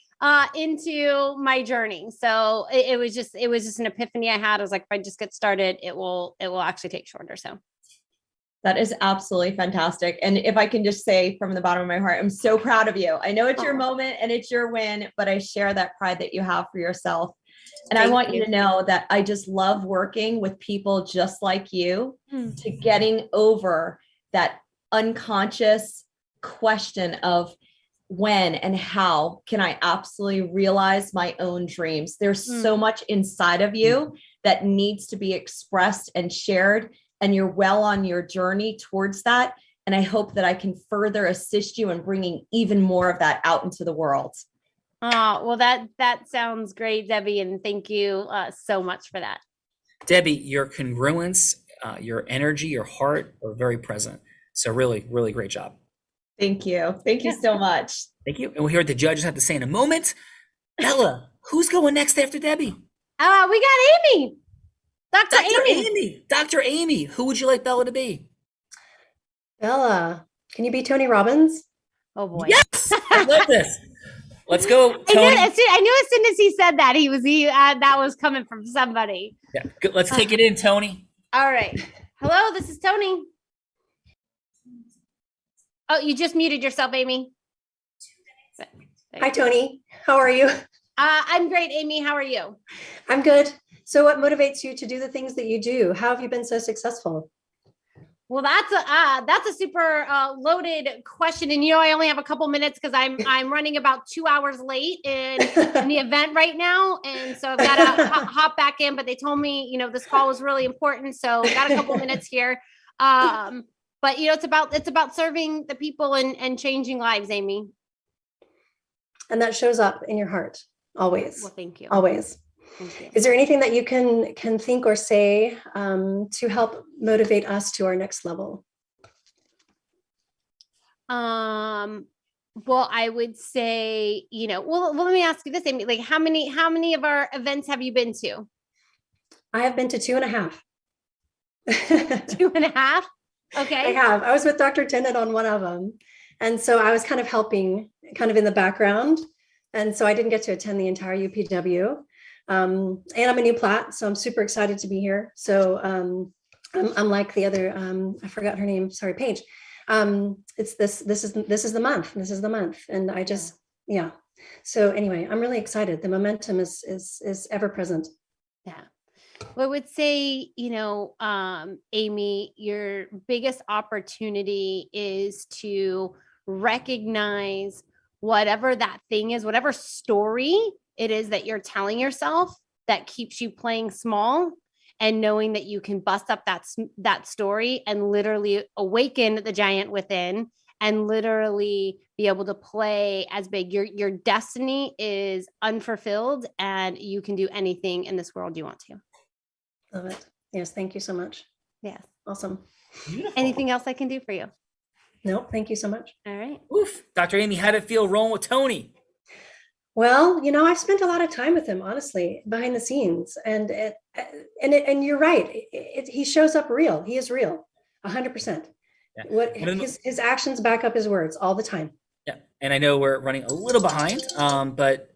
Speaker 15: into my journey. So it was just an epiphany I had. I was like, if I just get started, it will actually take shorter. So
Speaker 16: that is absolutely fantastic. And if I can just say from the bottom of my heart, I'm so proud of you. I know it's your moment and it's your win, but I share that pride that you have for yourself. And I want you to know that I just love working with people just like you to getting over that unconscious question of when and how can I absolutely realize my own dreams. There's so much inside of you that needs to be expressed and shared, and you're well on your journey towards that. And I hope that I can further assist you in bringing even more of that out into the world.
Speaker 15: Oh, well, that sounds great, Debbie. And thank you so much for that.
Speaker 5: Debbie, your congruence, your energy, your heart are very present. So really, really great job.
Speaker 16: Thank you. Thank you so much.
Speaker 5: Thank you. And we'll hear what the judges have to say in a moment. Bella, who's going next after Debbie?
Speaker 15: We got Amy. Dr.
Speaker 5: Amy. Dr. Amy, who would you like Bella to be?
Speaker 3: Bella, can you be Tony Robbins?
Speaker 15: Oh boy.
Speaker 5: Yes, I love this. Let's go, Tony.
Speaker 15: I knew as soon as he said that that was coming from somebody.
Speaker 5: Yeah, good. Let's take it in, Tony.
Speaker 15: All right. Hello, this is Tony. Oh, you just muted yourself, Amy.
Speaker 3: Hi, Tony. How are you?
Speaker 15: I'm great, Amy. How are you?
Speaker 3: I'm good. So what motivates you to do the things that you do? How have you been so successful?
Speaker 15: Well, that's a super loaded question, and I only have a couple minutes because I'm running about 2 hours late in the event right now, and so I've got to hop back in. But they told me this call was really important, so got a couple minutes here. But it's about serving the people and changing lives, Amy.
Speaker 3: And that shows up in your heart always.
Speaker 15: Well, thank you.
Speaker 3: Always.
Speaker 15: Thank you.
Speaker 3: Is there anything that you can think or say to help motivate us to our next level?
Speaker 15: Well, I would say, well, let me ask you this, Amy, like how many of our events have you been to?
Speaker 3: I have been to 2.5.
Speaker 15: 2.5? Okay.
Speaker 3: I have. I was with Dr. Tennant on one of them. And so I was kind of helping kind of in the background. And so I didn't get to attend the entire UPW. And I'm a new plat, so I'm super excited to be here. So I'm like the other, I forgot her name. Sorry, Paige. It's this is the month. This is the month. And I just, yeah. So anyway, I'm really excited. The momentum is ever present.
Speaker 15: Yeah. Well, I would say, Amy, your biggest opportunity is to recognize whatever that thing is, whatever story it is that you're telling yourself that keeps you playing small, and knowing that you can bust up that story and literally awaken the giant within and literally be able to play as big. Your destiny is unfulfilled, and you can do anything in this world you want to.
Speaker 3: Love it. Yes. Thank you so much.
Speaker 15: Yes.
Speaker 3: Awesome.
Speaker 5: Beautiful.
Speaker 15: Anything else I can do for you?
Speaker 3: No, thank you so much.
Speaker 15: All right.
Speaker 5: Oof. Dr. Amy, how did it feel rolling with Tony?
Speaker 3: Well, I've spent a lot of time with him, honestly, behind the scenes, and you're right. He shows up real. He is real, 100%.
Speaker 5: Yeah.
Speaker 3: What his actions back up his words all the time.
Speaker 5: Yeah, and I know we're running a little behind, but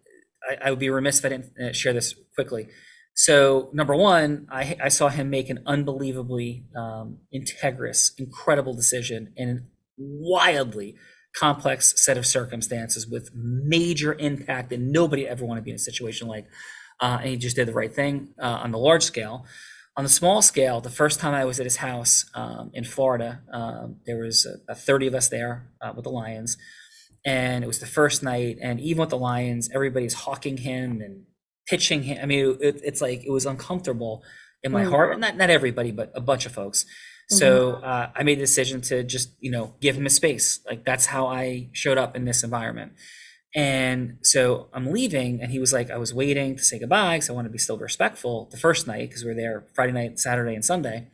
Speaker 5: I would be remiss if I didn't share this quickly. So number one, I saw him make an unbelievably integrous, incredible decision in a wildly complex set of circumstances with major impact, and nobody ever want to be in a situation like, and he just did the right thing on the large scale. On the small scale, the first time I was at his house in Florida, there was 30 of us there with the Lions, and it was the first night, and even with the Lions, everybody's hawking him and pitching him. I mean, it's like it was uncomfortable in my heart. Not everybody, but a bunch of folks. So I made the decision to just, give him a space. Like that's how I showed up in this environment. And so I'm leaving, and he was like, I was waiting to say goodbye because I want to be still respectful the first night because we were there Friday night, Saturday, and Sunday.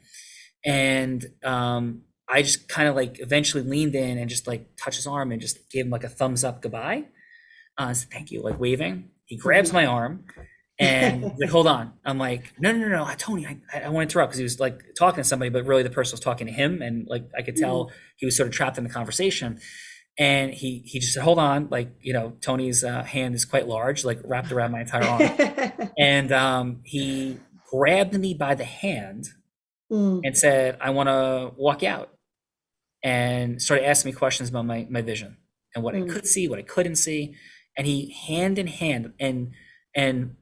Speaker 5: And I just kind of like eventually leaned in and just like touched his arm and just gave him like a thumbs up goodbye. I said, thank you, like waving. He grabs my arm and he's like, hold on. I'm like, no, Tony, I want to interrupt, because he was like talking to somebody, but really the person was talking to him. And like, I could tell he was sort of trapped in the conversation. And he just said, hold on. Like, Tony's hand is quite large, like wrapped around my entire arm. And he grabbed me by the hand and said, I want to walk out, and started asking me questions about my vision and what I could see, what I couldn't see. And he hand in hand, and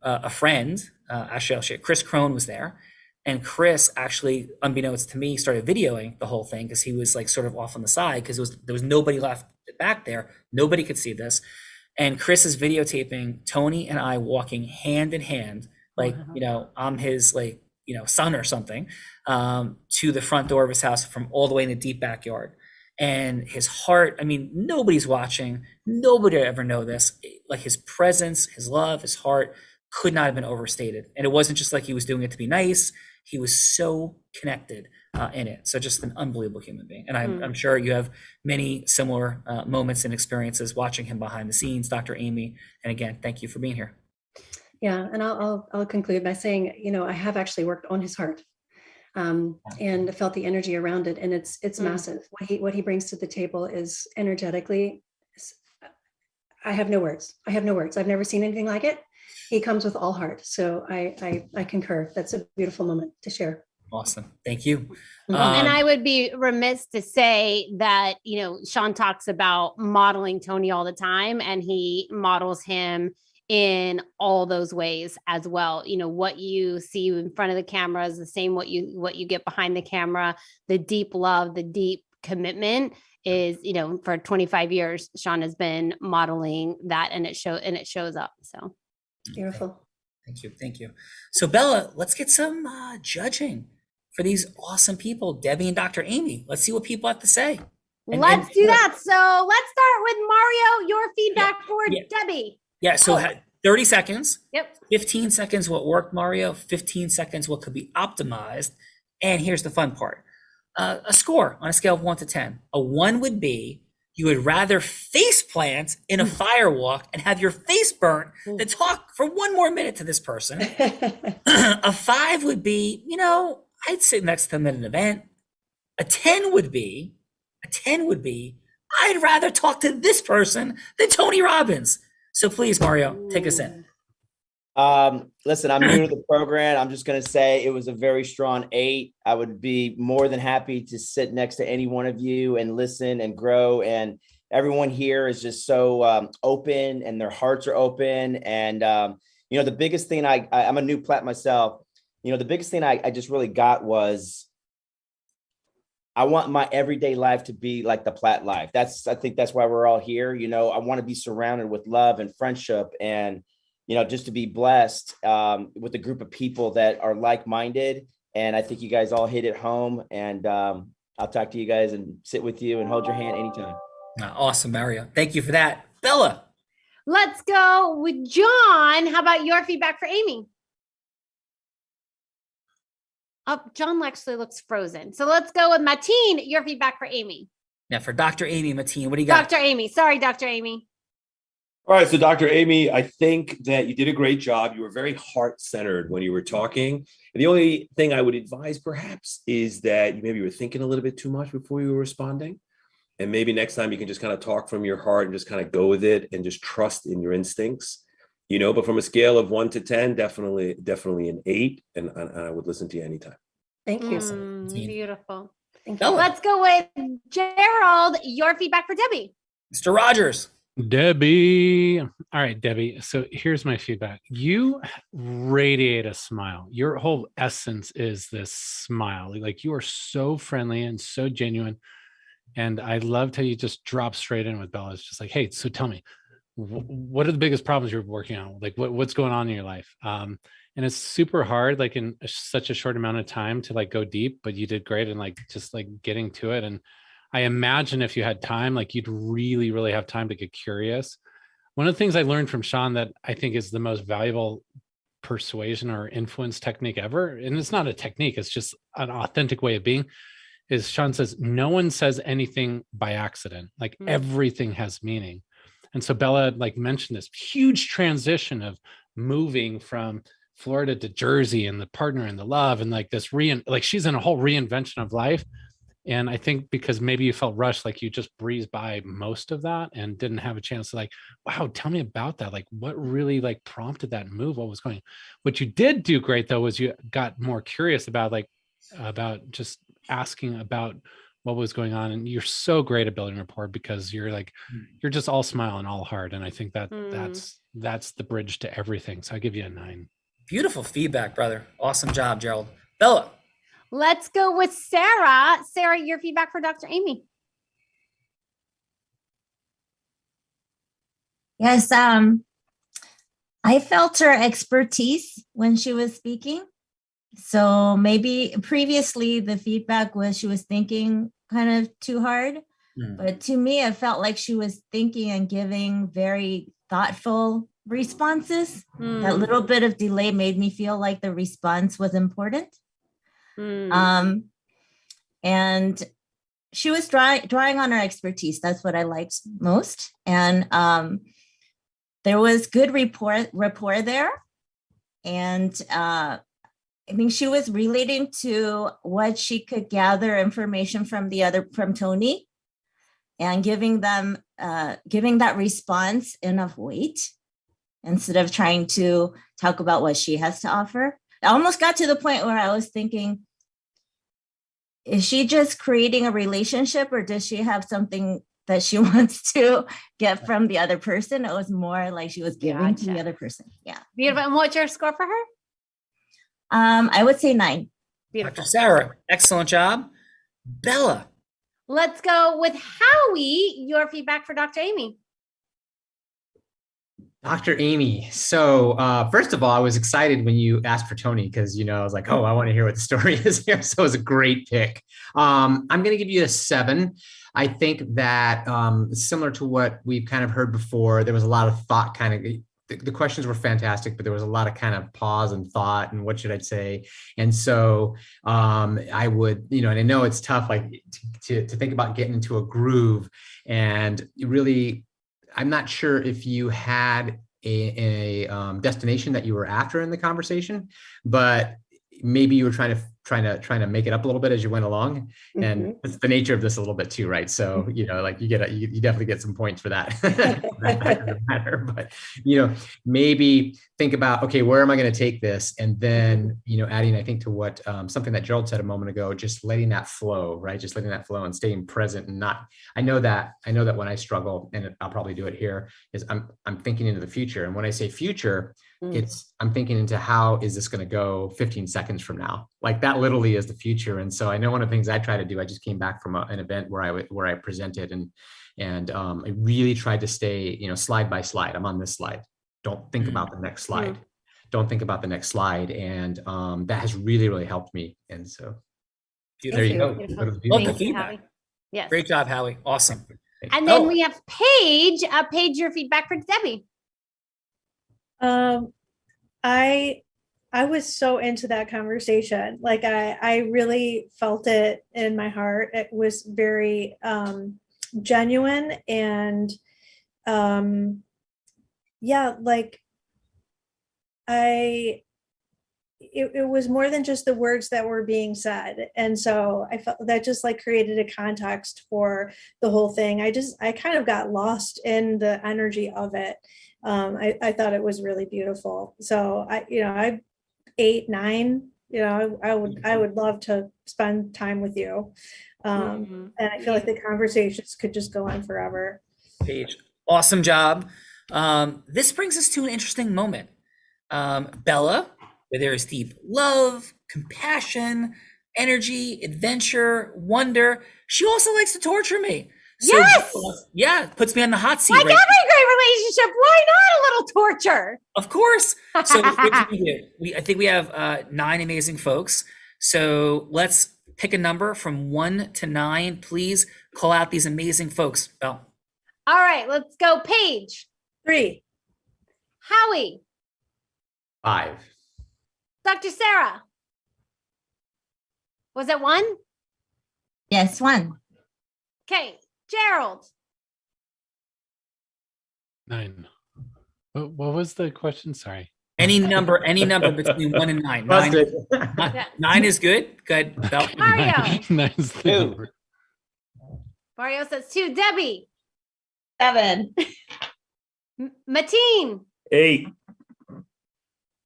Speaker 5: a friend, actually Chris Crone was there. And Chris actually, unbeknownst to me, started videoing the whole thing because he was like sort of off on the side because there was nobody left back there. Nobody could see this. And Chris is videotaping Tony and I walking hand in hand, like, I'm his like, son or something, to the front door of his house from all the way in the deep backyard. And his heart, I mean, nobody's watching. Nobody would ever know this. Like his presence, his love, his heart could not have been overstated. And it wasn't just like he was doing it to be nice. He was so connected in it. So just an unbelievable human being. And I'm sure you have many similar moments and experiences watching him behind the scenes, Dr. Amy. And again, thank you for being here.
Speaker 3: Yeah, and I'll conclude by saying, I have actually worked on his heart. And felt the energy around it, and it's massive. What he brings to the table is energetically. I have no words. I've never seen anything like it. He comes with all heart. So I concur. That's a beautiful moment to share.
Speaker 5: Awesome. Thank you.
Speaker 15: And I would be remiss to say that, Sean talks about modeling Tony all the time, and he models him in all those ways as well. What you see in front of the camera is the same what you get behind the camera. The deep love, the deep commitment is, for 25 years, Sean has been modeling that, and it shows up. So
Speaker 3: beautiful.
Speaker 5: Thank you. So Bella, let's get some judging for these awesome people, Debbie and Dr. Amy. Let's see what people have to say.
Speaker 15: Let's do that. So let's start with Mario. Your feedback for Debbie.
Speaker 5: Yeah, so 30 seconds.
Speaker 15: Yep.
Speaker 5: 15 seconds what worked, Mario. 15 seconds what could be optimized. And here's the fun part. A score on a scale of 1 to 10. A 1 would be you would rather face plant in a firewalk and have your face burnt than talk for 1 more minute to this person. A 5 would be, I'd sit next to them at an event. A 10 would be, I'd rather talk to this person than Tony Robbins. So please, Mario, take us in.
Speaker 21: Listen, I'm new to the program. I'm just going to say it was a very strong 8. I would be more than happy to sit next to any one of you and listen and grow. And everyone here is just so open, and their hearts are open. And, the biggest thing I'm a new plat myself. The biggest thing I just really got was I want my everyday life to be like the plat life. I think that's why we're all here. I want to be surrounded with love and friendship, and just to be blessed with a group of people that are like-minded. And I think you guys all hit it home. And I'll talk to you guys and sit with you and hold your hand anytime.
Speaker 5: Awesome, Mario. Thank you for that. Bella.
Speaker 15: Let's go with John. How about your feedback for Amy? Oh, John actually looks frozen. So let's go with Mateen. Your feedback for Amy.
Speaker 5: Yeah, for Dr. Amy, Mateen, what do you got?
Speaker 15: Dr. Amy. Sorry, Dr. Amy.
Speaker 22: All right, so Dr. Amy, I think that you did a great job. You were very heart-centered when you were talking. And the only thing I would advise perhaps is that you maybe were thinking a little bit too much before you were responding. And maybe next time you can just kind of talk from your heart and just kind of go with it and just trust in your instincts. But from a scale of 1 to 10, definitely an 8. And I would listen to you anytime.
Speaker 3: Thank you.
Speaker 15: Beautiful.
Speaker 3: Thank you.
Speaker 15: Let's go with Gerald. Your feedback for Debbie.
Speaker 5: Mr. Rogers.
Speaker 18: Debbie. All right, Debbie. So here's my feedback. You radiate a smile. Your whole essence is this smile. Like, you are so friendly and so genuine. And I loved how you just drop straight in with Bella. It's just like, hey, so tell me, what are the biggest problems you're working on? Like, what's going on in your life? And it's super hard, like in such a short amount of time to like go deep, but you did great. And like, just like getting to it. And I imagine if you had time, like you'd really, really have time to get curious. One of the things I learned from Sean that I think is the most valuable persuasion or influence technique ever, and it's not a technique, it's just an authentic way of being, is Sean says, no one says anything by accident. Like everything has meaning. And so Bella like mentioned this huge transition of moving from Florida to Jersey and the partner and the love and like this she's in a whole reinvention of life. And I think because maybe you felt rushed, like you just breezed by most of that and didn't have a chance to like, wow, tell me about that. Like what really like prompted that move? What was going on? What you did do great though, was you got more curious about just asking about what was going on. And you're so great at building rapport because you're like, you're just all smile and all heart. And I think that that's the bridge to everything. So I give you a 9.
Speaker 5: Beautiful feedback, brother. Awesome job, Gerald. Bella.
Speaker 15: Let's go with Sarah. Sarah, your feedback for Dr. Amy.
Speaker 17: Yes, I felt her expertise when she was speaking. So maybe previously the feedback was she was thinking kind of too hard. But to me, it felt like she was thinking and giving very thoughtful responses. That little bit of delay made me feel like the response was important. And she was drawing on her expertise. That's what I liked most. And there was good rapport there. And I think she was relating to what she could gather information from Tony and giving that response enough weight instead of trying to talk about what she has to offer. I almost got to the point where I was thinking, is she just creating a relationship or does she have something that she wants to get from the other person? It was more like she was giving to the other person. Yeah.
Speaker 15: Beautiful. And what's your score for her?
Speaker 17: I would say 9.
Speaker 15: Beautiful.
Speaker 5: Dr. Sarah, excellent job. Bella.
Speaker 15: Let's go with Howie. Your feedback for Dr. Amy.
Speaker 19: Dr. Amy. So first of all, I was excited when you asked for Tony because, I was like, oh, I want to hear what the story is here. So it was a great pick. I'm going to give you a 7. I think that similar to what we've kind of heard before, there was a lot of thought the questions were fantastic, but there was a lot of kind of pause and thought and what should I say? And so I would, and I know it's tough, like to think about getting into a groove and really, I'm not sure if you had a destination that you were after in the conversation, but maybe you were trying to make it up a little bit as you went along. And it's the nature of this a little bit too, right? So, like you definitely get some points for that. Doesn't matter, but, maybe think about, okay, where am I going to take this? And then, adding, I think to what, something that Gerald said a moment ago, just letting that flow, right? Just letting that flow and staying present and not, I know that when I struggle, and I'll probably do it here, is I'm thinking into the future. And when I say future, I'm thinking into how is this going to go 15 seconds from now? Like that literally is the future. And so I know one of the things I try to do, I just came back from an event where I presented and I really tried to stay, slide by slide. I'm on this slide. Don't think about the next slide. Don't think about the next slide. And that has really, really helped me. And so there you go.
Speaker 5: Love the feedback.
Speaker 15: Yes.
Speaker 5: Great job, Howie. Awesome.
Speaker 15: And then we have Paige. Paige, your feedback for Debbie.
Speaker 2: I was so into that conversation. Like I really felt it in my heart. It was very genuine and like it was more than just the words that were being said. And so I felt that just like created a context for the whole thing. I kind of got lost in the energy of it. I thought it was really beautiful. So I 8, 9, I would love to spend time with you. And I feel like the conversations could just go on forever.
Speaker 5: Paige, awesome job. This brings us to an interesting moment. Bella, where there is deep love, compassion, energy, adventure, wonder. She also likes to torture me. So,
Speaker 15: yes.
Speaker 5: Puts me on the hot seat.
Speaker 15: Like every great relationship, why not a little torture?
Speaker 5: Of course. So what do we do? I think we have 9 amazing folks. So let's pick a number from 1 to 9. Please call out these amazing folks. Belle.
Speaker 15: All right, let's go. Paige.
Speaker 2: 3.
Speaker 15: Howie.
Speaker 19: 5.
Speaker 15: Dr. Sarah. Was it 1?
Speaker 17: Yes, 1.
Speaker 15: Okay. Gerald.
Speaker 18: 9. What was the question? Sorry.
Speaker 5: Any number between 1 and 9. 9 is good. Good.
Speaker 15: Mario.
Speaker 18: 9 is the number.
Speaker 15: Mario says 2. Debbie.
Speaker 16: 7.
Speaker 15: Mateen.
Speaker 22: 8.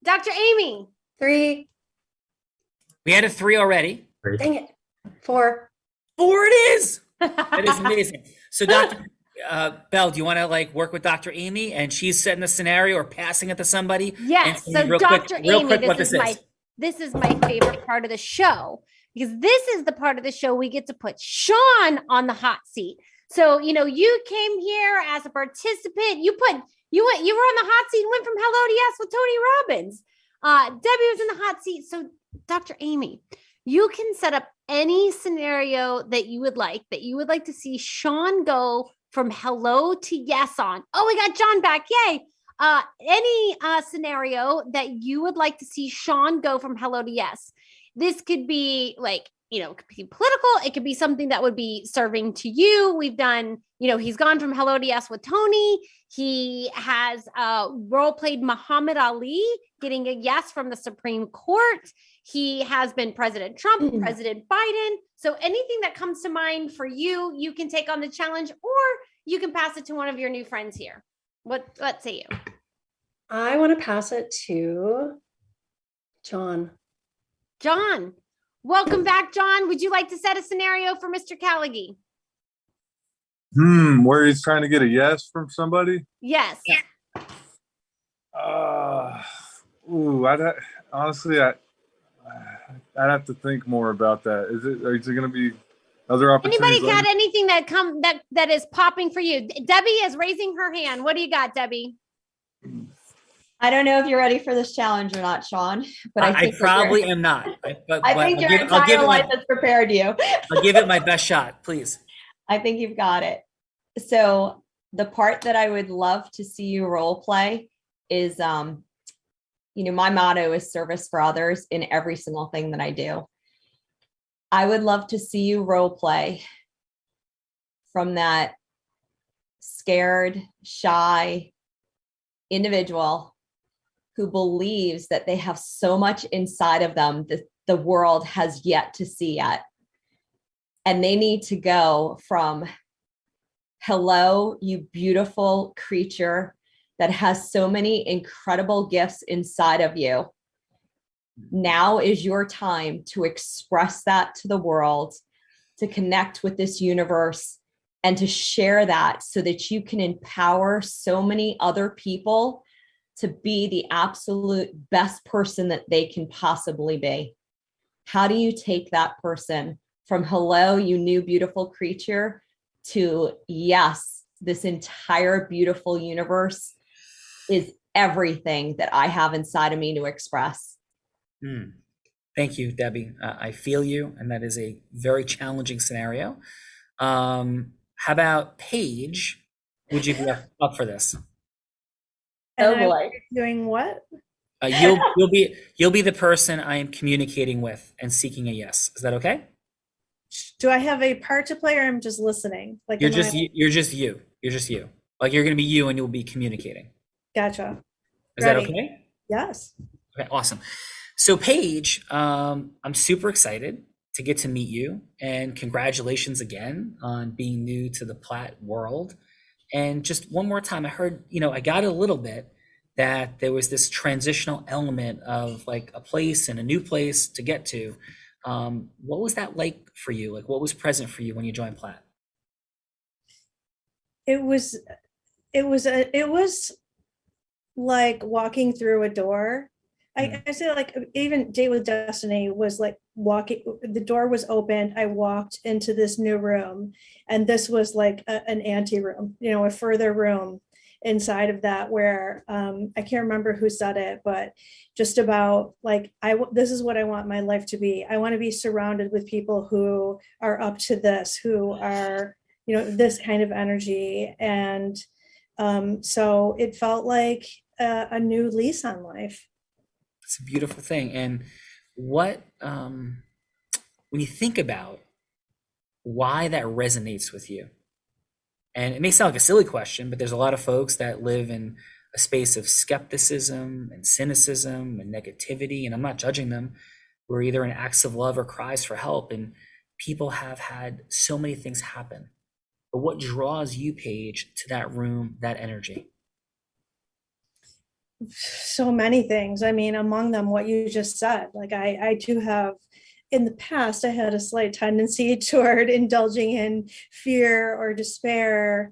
Speaker 15: Dr. Amy.
Speaker 3: 3.
Speaker 5: We had a 3 already.
Speaker 3: Dang it. 4.
Speaker 5: 4 it is. That is amazing. So Dr. Belle, do you want to work with Dr. Amy and she's setting the scenario or passing it to somebody?
Speaker 15: Yes. So Dr. Amy, this is my favorite part of the show because this is the part of the show we get to put Sean on the hot seat. So, you came here as a participant. You were on the hot seat and went from Hello to Yes with Tony Robbins. Debbie was in the hot seat. So Dr. Amy, you can set up any scenario that you would like to see Sean go from hello to yes on. Oh, we got John back. Yay. Any scenario that you would like to see Sean go from hello to yes. This could be it could be political. It could be something that would be serving to you. We've done, he's gone from hello to yes with Tony. He has role played Muhammad Ali, getting a yes from the Supreme Court. He has been President Trump, President Biden. So anything that comes to mind for you, you can take on the challenge or you can pass it to one of your new friends here. What say you?
Speaker 3: I want to pass it to John.
Speaker 15: John. Welcome back, John. Would you like to set a scenario for Mr. Callaghy?
Speaker 20: Where he's trying to get a yes from somebody?
Speaker 15: Yes.
Speaker 20: I'd have to think more about that. Is it going to be other opportunities?
Speaker 15: Anybody got anything that is popping for you? Debbie is raising her hand. What do you got, Debbie?
Speaker 16: I don't know if you're ready for this challenge or not, Sean, but I
Speaker 5: I
Speaker 16: think
Speaker 5: probably am not.
Speaker 16: I think your entire life has prepared you.
Speaker 5: I'll give it my best shot, please.
Speaker 16: I think you've got it. So the part that I would love to see you role play is, my motto is service for others in every single thing that I do. I would love to see you role play from that scared, shy individual who believes that they have so much inside of them that the world has yet to see yet. And they need to go from, hello, you beautiful creature that has so many incredible gifts inside of you. Now is your time to express that to the world, to connect with this universe, and to share that so that you can empower so many other people to be the absolute best person that they can possibly be. How do you take that person from, hello, you new beautiful creature, to, yes, this entire beautiful universe is everything that I have inside of me to express?
Speaker 5: Thank you, Debbie. I feel you, and that is a very challenging scenario. How about Paige? Would you be up for this?
Speaker 2: And I'm doing what?
Speaker 5: You'll be the person I am communicating with and seeking a yes. Is that okay?
Speaker 2: Do I have a part to play, or I'm just listening? Like
Speaker 5: you're just you. You're just you. Like you're going to be you, and you'll be communicating.
Speaker 2: Gotcha.
Speaker 5: Is that okay?
Speaker 2: Yes.
Speaker 5: Okay, awesome. So Paige, I'm super excited to get to meet you, and congratulations again on being new to the Platt world. And just one more time, I heard, I got a little bit that there was this transitional element of like a place and a new place to get to. What was that like for you? Like, what was present for you when you joined Platt?
Speaker 2: It was like walking through a door. I say, like, even Date with Destiny was like walking, the door was open. I walked into this new room, and this was like an ante room, a further room inside of that, where I can't remember who said it, but just about like, this is what I want my life to be. I want to be surrounded with people who are up to this, who are, this kind of energy. And so it felt like a new lease on life.
Speaker 5: It's a beautiful thing. And what, when you think about why that resonates with you, and it may sound like a silly question, but there's a lot of folks that live in a space of skepticism and cynicism and negativity, and I'm not judging them, who are either in acts of love or cries for help. And people have had so many things happen. But what draws you, Paige, to that room, that energy?
Speaker 2: So many things. I mean, among them, what you just said. Like, I do have, in the past, I had a slight tendency toward indulging in fear or despair,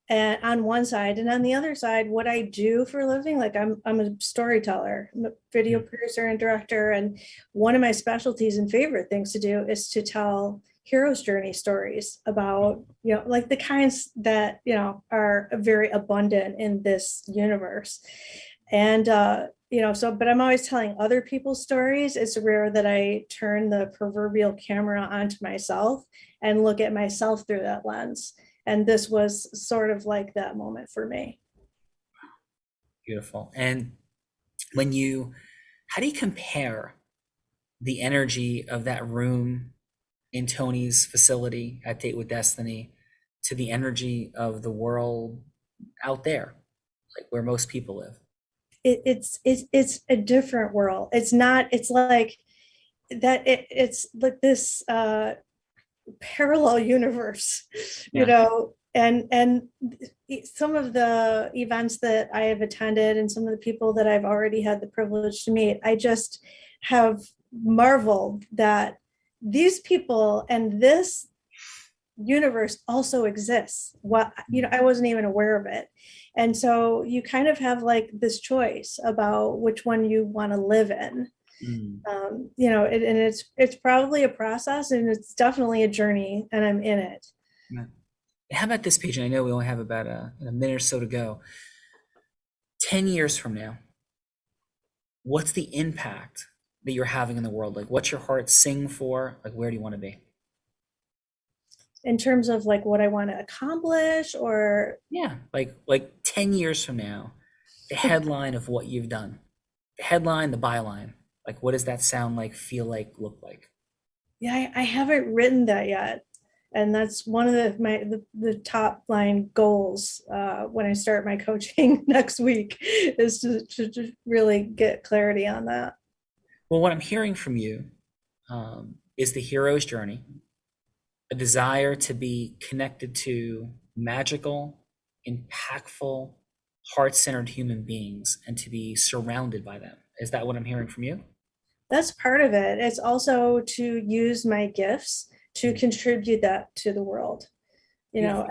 Speaker 2: and on one side, and on the other side, what I do for a living, like I'm a storyteller, I'm a video producer and director, and one of my specialties and favorite things to do is to tell hero's journey stories about, like the kinds that, are very abundant in this universe. And but I'm always telling other people's stories. It's rare that I turn the proverbial camera onto myself and look at myself through that lens. And this was sort of like that moment for me.
Speaker 5: Beautiful. And how do you compare the energy of that room in Tony's facility at Date with Destiny to the energy of the world out there, like where most people live?
Speaker 2: It's a different world. It's like that. It's like this parallel universe, and some of the events that I have attended and some of the people that I've already had the privilege to meet, I just have marveled that these people and this universe also exists. I wasn't even aware of it. And so you kind of have like this choice about which one you want to live in. And it's probably a process, and it's definitely a journey, and I'm in it.
Speaker 5: How about this, Paige? I know we only have about a minute or so to go. 10 years from now, what's the impact that you're having in the world? Like, what's your heart sing for? Like, where do you want to be?
Speaker 2: In terms of like what I want to accomplish, or
Speaker 5: Yeah, like 10 years from now, the headline of what you've done, the headline, the byline, like what does that sound like, feel like, look like?
Speaker 2: yeah, I haven't written that yet. And that's one of the top line goals when I start my coaching next week, is to really get clarity on that.
Speaker 5: Well, what I'm hearing from you is the hero's journey, a desire to be connected to magical, impactful, heart-centered human beings and to be surrounded by them. Is that what I'm hearing from you?
Speaker 2: That's part of it. It's also to use my gifts to contribute that to the world. You know,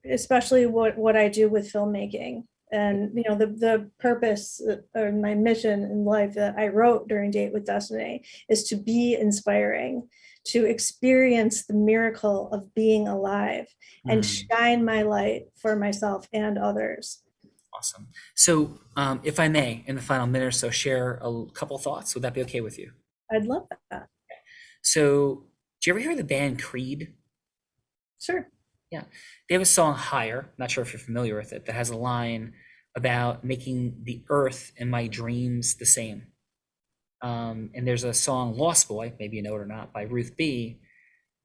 Speaker 2: especially what I do with filmmaking. And you know, the purpose or my mission in life that I wrote during Date with Destiny is to be inspiring, to experience the miracle of being alive and shine my light for myself and others.
Speaker 5: Awesome. So if I may, in the final minute or so, share a couple thoughts. Would that be okay with you?
Speaker 2: I'd love that.
Speaker 5: So do you ever hear the band Creed?
Speaker 2: Sure.
Speaker 5: Yeah. They have a song, Higher, not sure if you're familiar with it, that has a line about making the earth and my dreams the same. And there's a song, Lost Boy, maybe you know it or not, by Ruth B,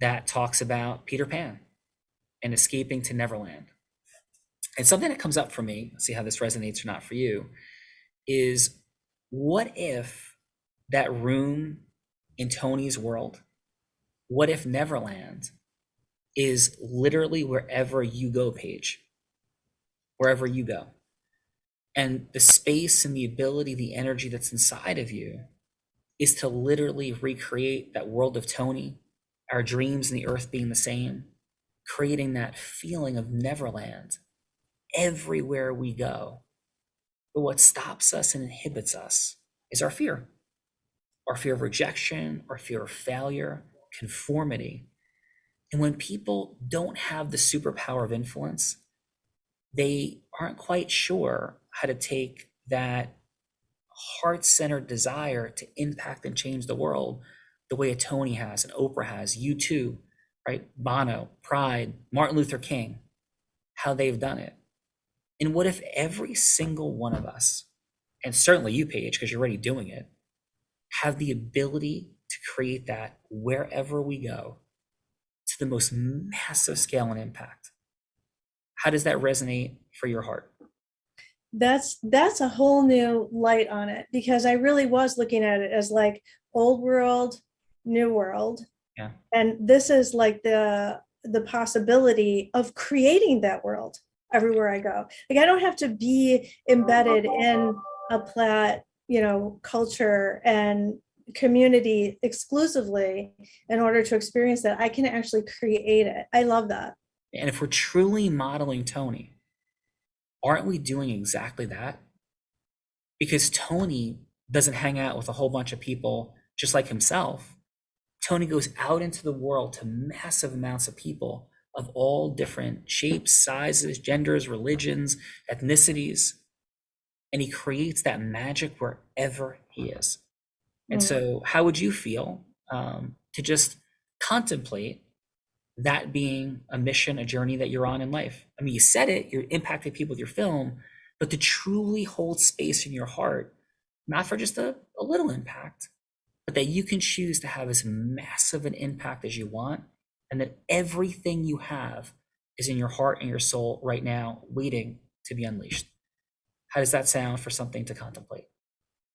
Speaker 5: that talks about Peter Pan and escaping to Neverland. And something that comes up for me, see how this resonates or not for you, is what if that room in Tony's world, what if Neverland is literally wherever you go, Paige, wherever you go. And the space and the ability, the energy that's inside of you is to literally recreate that world of Tony, our dreams and the earth being the same, creating that feeling of Neverland everywhere we go. But what stops us and inhibits us is our fear of rejection, our fear of failure, conformity. And when people don't have the superpower of influence, they aren't quite sure how to take that heart-centered desire to impact and change the world the way a Tony has, and Oprah has, U2, right? Bono, Pride, Martin Luther King, how they've done it. And what if every single one of us, and certainly you, Paige, because you're already doing it, have the ability to create that wherever we go to the most massive scale and impact? How does that resonate for your heart?
Speaker 2: That's a whole new light on it, because I really was looking at it as like old world, new world.
Speaker 5: Yeah.
Speaker 2: And this is like the possibility of creating that world everywhere I go. Like I don't have to be embedded in a Platt, you know, culture and community exclusively in order to experience that. I can actually create it. I love that.
Speaker 5: And if we're truly modeling Tony, aren't we doing exactly that? Because Tony doesn't hang out with a whole bunch of people just like himself. Tony goes out into the world to massive amounts of people of all different shapes, sizes, genders, religions, ethnicities, and he creates that magic wherever he is. And so how would you feel to just contemplate that being a mission, a journey that you're on in life? I mean, you said it, you're impacting people with your film, but to truly hold space in your heart, not for just a little impact, but that you can choose to have as massive an impact as you want, and that everything you have is in your heart and your soul right now, waiting to be unleashed. How does that sound for something to contemplate?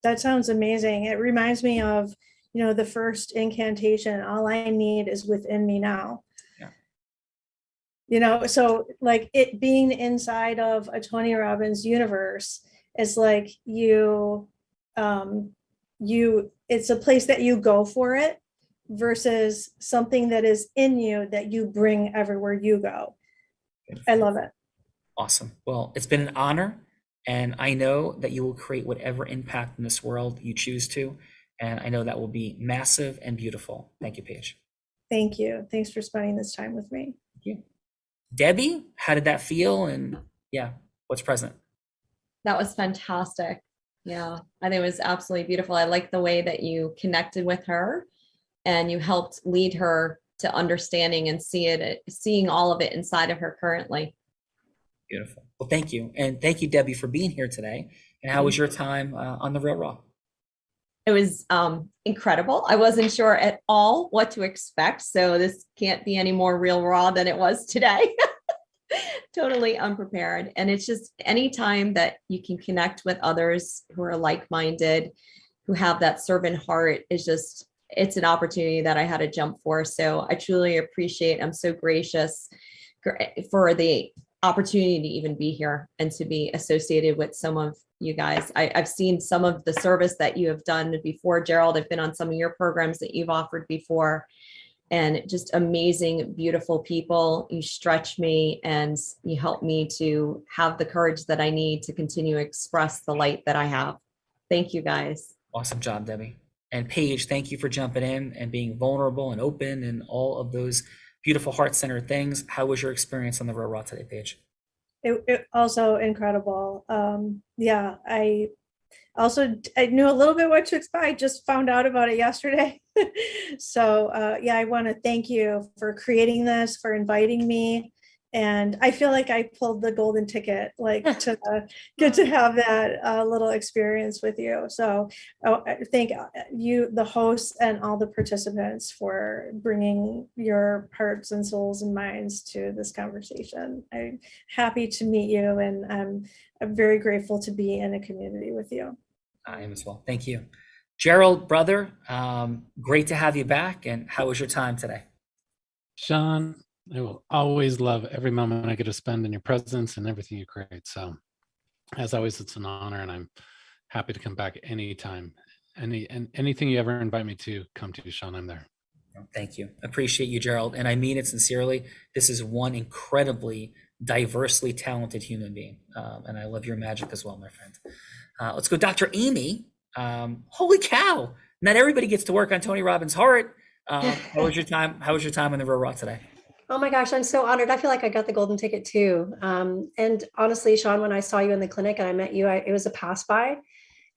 Speaker 2: That sounds amazing. It reminds me of, you know, the first incantation, all I need is within me now.
Speaker 5: Yeah.
Speaker 2: You know, so like it being inside of a Tony Robbins universe is like it's a place that you go for it versus something that is in you that you bring everywhere you go. I love it.
Speaker 5: Awesome. Well, it's been an honor. And I know that you will create whatever impact in this world you choose to. And I know that will be massive and beautiful. Thank you, Paige.
Speaker 2: Thank you. Thanks for spending this time with me.
Speaker 5: Thank you. Debbie, how did that feel? And yeah, what's present?
Speaker 16: That was fantastic. Yeah, I think it was absolutely beautiful. I like the way that you connected with her and you helped lead her to understanding and seeing all of it inside of her currently.
Speaker 5: Beautiful. Well, thank you. And thank you, Debbie, for being here today. And how was your time on the Real Raw?
Speaker 16: It was incredible. I wasn't sure at all what to expect. So this can't be any more Real Raw than it was today. Totally unprepared. And it's just anytime that you can connect with others who are like-minded, who have that servant heart, is just, it's an opportunity that I had to jump for. So I truly appreciate, I'm so gracious for the opportunity to even be here and to be associated with some of you guys. I've seen some of the service that you have done before, Gerald. I've been on some of your programs that you've offered before, and just amazing, beautiful people. You stretch me and you help me to have the courage that I need to continue to express the light that I have. Thank you, guys.
Speaker 5: Awesome job, Debbie. And Paige, thank you for jumping in and being vulnerable and open and all of those beautiful heart-centered things. How was your experience on the Real Raw today, Paige?
Speaker 2: It also incredible. Yeah, I knew a little bit what to expect. I just found out about it yesterday. So yeah, I want to thank you for creating this, for inviting me. And I feel like I pulled the golden ticket, like to get to have that little experience with you. So I thank you, the hosts, and all the participants for bringing your hearts and souls and minds to this conversation. I'm happy to meet you, and I'm very grateful to be in a community with you.
Speaker 5: I am as well. Thank you. Gerald, brother, great to have you back. And how was your time today?
Speaker 18: Sean, I will always love every moment I get to spend in your presence and everything you create. So as always, it's an honor, and I'm happy to come back anytime. Anything you ever invite me to come to, Sean, I'm there.
Speaker 5: Thank you. Appreciate you, Gerald. And I mean it sincerely. This is one incredibly diversely talented human being. And I love your magic as well, my friend. Let's go, Dr. Amy. Holy cow. Not everybody gets to work on Tony Robbins' heart. How was your time? How was your time on the Real Raw today?
Speaker 3: Oh my gosh, I'm so honored. I feel like I got the golden ticket too. And honestly, Sean, when I saw you in the clinic and I met you, it was a pass by,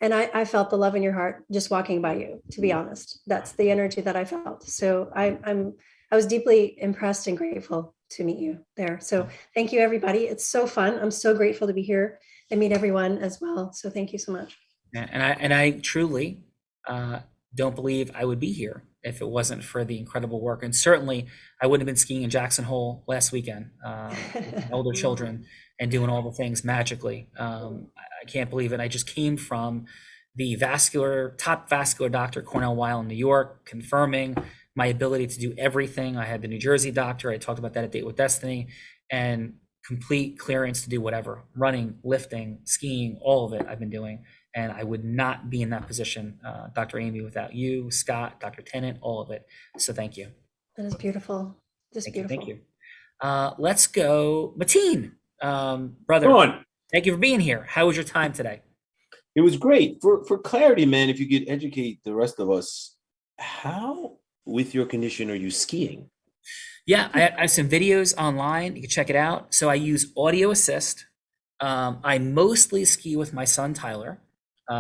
Speaker 3: and I felt the love in your heart just walking by you, to be honest. That's the energy that I felt. So I was deeply impressed and grateful to meet you there. So thank you, everybody. It's so fun. I'm so grateful to be here and meet everyone as well. So thank you so much.
Speaker 5: And I truly don't believe I would be here if it wasn't for the incredible work. And certainly I wouldn't have been skiing in Jackson Hole last weekend with older children and doing all the things magically. I can't believe it. I just came from the top vascular doctor, Cornell Weill in New York, confirming my ability to do everything. I had the New Jersey doctor. I talked about that at Date with Destiny, and complete clearance to do whatever, running, lifting, skiing, all of it I've been doing. And I would not be in that position, Dr. Amy, without you, Scott, Dr. Tennant, all of it. So thank you.
Speaker 3: That is beautiful. Just beautiful.
Speaker 5: Thank you. Let's go, Mateen, brother.
Speaker 4: Go on.
Speaker 5: Thank you for being here. How was your time today?
Speaker 4: It was great. For clarity, man, if you could educate the rest of us, how with your condition are you skiing?
Speaker 5: Yeah, I have some videos online. You can check it out. So I use audio assist. I mostly ski with my son, Tyler.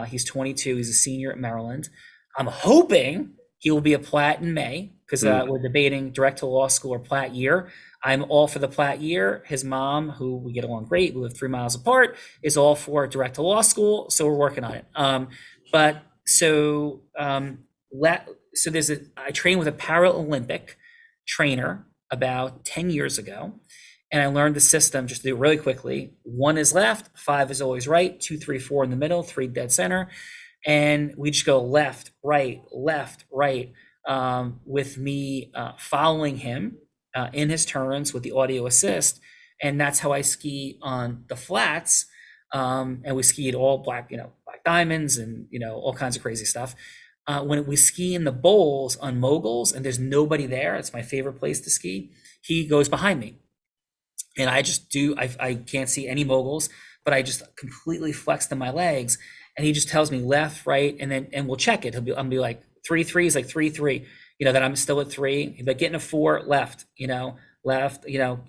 Speaker 5: He's 22. He's a senior at Maryland. I'm hoping he will be a Platt in May, because we're debating direct to law school or Platt year. I'm all for the Platt year. His mom, who we get along great, we live 3 miles apart, is all for direct to law school. So we're working on it. I trained with a Paralympic trainer about 10 years ago. And I learned the system, just to do it really quickly. 1 is left, 5 is always right, 2, 3, 4 in the middle, 3 dead center. And we just go left, right, with me following him in his turns with the audio assist. And that's how I ski on the flats. And we skied all black diamonds and, all kinds of crazy stuff. When we ski in the bowls on moguls and there's nobody there, it's my favorite place to ski, he goes behind me. And I just I can't see any moguls, but I just completely flex my legs. And he just tells me left, right, and we'll check it. I'll be like 3, 3, he's like 3, 3, that I'm still at 3. He's like getting a 4 left, left,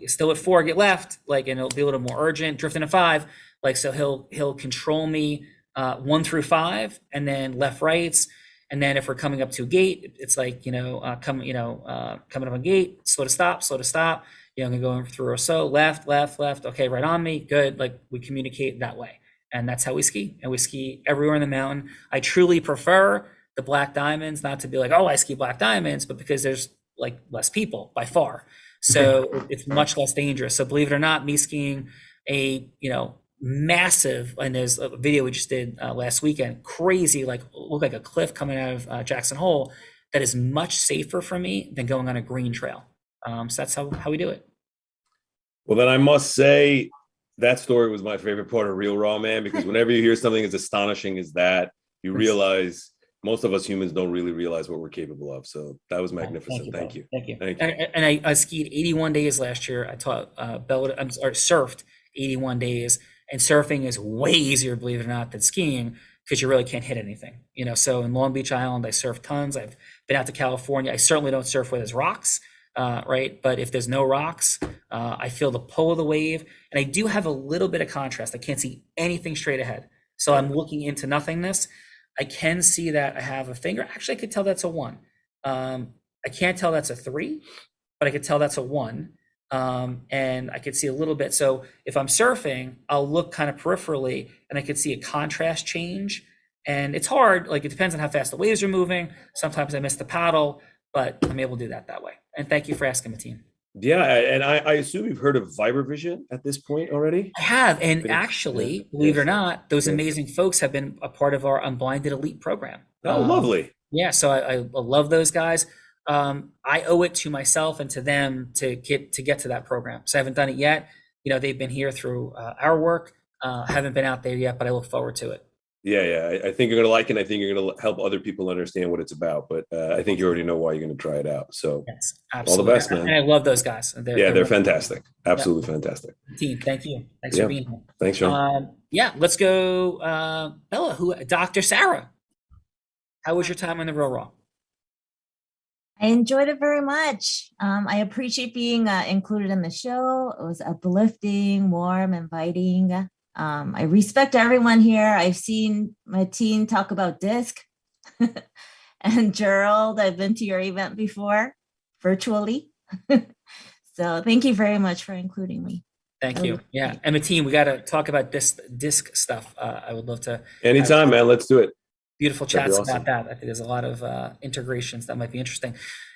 Speaker 5: still at 4, get left, and it'll be a little more urgent, drifting a 5. So he'll control me 1 through 5, and then left rights. And then if we're coming up to a gate, it's like, coming up a gate, slow to stop. I'm gonna go through or so, left. Okay, right on me, good. Like we communicate that way. And that's how we ski. And we ski everywhere in the mountain. I truly prefer the black diamonds, not to be like, oh, I ski black diamonds, but because there's like less people by far. So it's much less dangerous. So believe it or not, me skiing a, massive, and there's a video we just did last weekend, crazy, like look like a cliff coming out of Jackson Hole, that is much safer for me than going on a green trail. So that's how we do it.
Speaker 22: Well, then I must say that story was my favorite part of Real Raw, man, because whenever you hear something as astonishing as that, you realize most of us humans don't really realize what we're capable of. So that was magnificent. Thank you.
Speaker 5: And I skied 81 days last year. I taught surfed 81 days. And surfing is way easier, believe it or not, than skiing, because you really can't hit anything. So in Long Beach Island, I surf tons. I've been out to California. I certainly don't surf where there's rocks, right? But if there's no rocks, I feel the pull of the wave. And I do have a little bit of contrast. I can't see anything straight ahead. So I'm looking into nothingness. I can see that I have a finger. Actually, I could tell that's a 1. I can't tell that's a 3, but I could tell that's a 1. And I could see a little bit. So if I'm surfing, I'll look kind of peripherally and I could see a contrast change. And it's hard, like it depends on how fast the waves are moving. Sometimes I miss the paddle, but I'm able to do that way. And thank you for asking, Mateen.
Speaker 22: Yeah, and I assume you've heard of Vibravision at this point already?
Speaker 5: I have, and actually, believe it or not, those amazing folks have been a part of our Unblinded Elite program.
Speaker 22: Oh, lovely.
Speaker 5: Yeah, so I love those guys. I owe it to myself and to them to get to that program. So I haven't done it yet. They've been here through our work. Haven't been out there yet, but I look forward to it.
Speaker 22: Yeah. I think you're going to like it. I think you're going to help other people understand what it's about. But I think you already know why you're going to try it out. So
Speaker 5: yes, absolutely.
Speaker 22: All the best, man.
Speaker 5: And I love those guys.
Speaker 22: They're fantastic. Absolutely fantastic.
Speaker 5: Team, thank you. Thanks for being here.
Speaker 22: Thanks, Sean.
Speaker 5: Let's go. Bella, Dr. Sarah. How was your time on the Real Raw?
Speaker 17: I enjoyed it very much. I appreciate being included in the show. It was uplifting, warm, inviting. I respect everyone here. I've seen Mateen talk about disc. And Gerald, I've been to your event before, virtually. So thank you very much for including me.
Speaker 5: Thank you. Yeah. And Mateen, we got to talk about this disc stuff. I would love to.
Speaker 22: Anytime, man. Let's do it.
Speaker 5: Beautiful chats about that. I think there's a lot of integrations that might be interesting.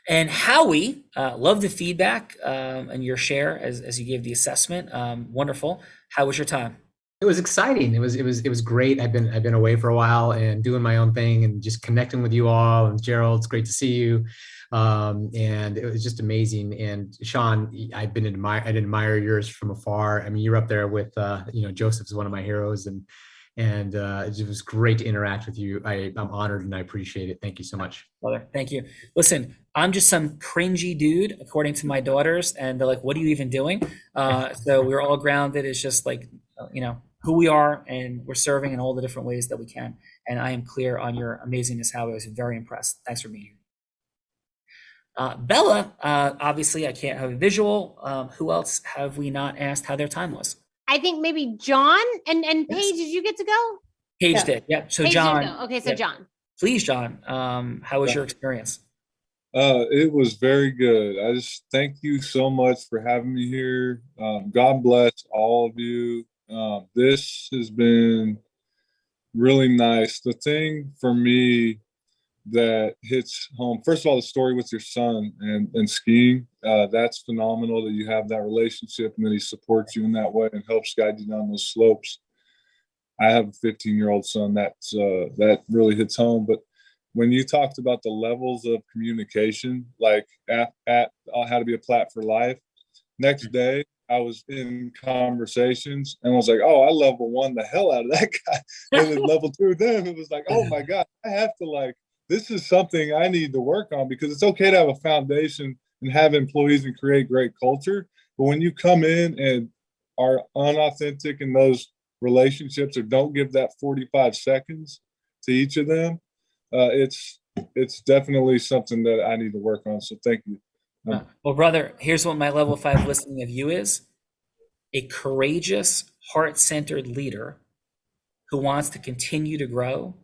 Speaker 5: And Howie, love the feedback and your share as you gave the assessment. Wonderful. How was your time?
Speaker 19: It was exciting. It was great. I've been away for a while and doing my own thing and just connecting with you all. And Gerald, it's great to see you. And it was just amazing. And Sean, I admire yours from afar. I mean, you're up there with Joseph's one of my heroes, and it was great to interact with you. I'm honored and I appreciate it. Thank you so much.
Speaker 5: Brother, thank you. Listen, I'm just some cringy dude, according to my daughters, and they're like, what are you even doing? So we're all grounded. It's just like, who we are, and we're serving in all the different ways that we can. And I am clear on your amazingness, Howie. I was very impressed. Thanks for being here. Bella, obviously I can't have a visual. Who else have we not asked how their time was?
Speaker 15: I think maybe John and Paige, did you get to go?
Speaker 5: Paige did. Yeah. So
Speaker 15: Paige
Speaker 5: John.
Speaker 15: did go. Okay, so John.
Speaker 5: Please, John. How was your experience?
Speaker 6: It was very good. I just thank you so much for having me here. God bless all of you. This has been really nice. The thing for me that hits home, first of all, the story with your son and skiing, that's phenomenal that you have that relationship and that he supports you in that way and helps guide you down those slopes. I have a 15-year-old son that really hits home. But when you talked about the levels of communication, like at how to be a Plat for life, next day I was in conversations and was like, oh, I level 1 the hell out of that guy. And then level 2 them, it was like, oh my God, I have to this is something I need to work on, because it's okay to have a foundation and have employees and create great culture. But when you come in and are unauthentic in those relationships or don't give that 45 seconds to each of them, it's definitely something that I need to work on. So thank you.
Speaker 5: Well, brother, here's what my level 5 listing of you is: a courageous, heart-centered leader who wants to continue to grow,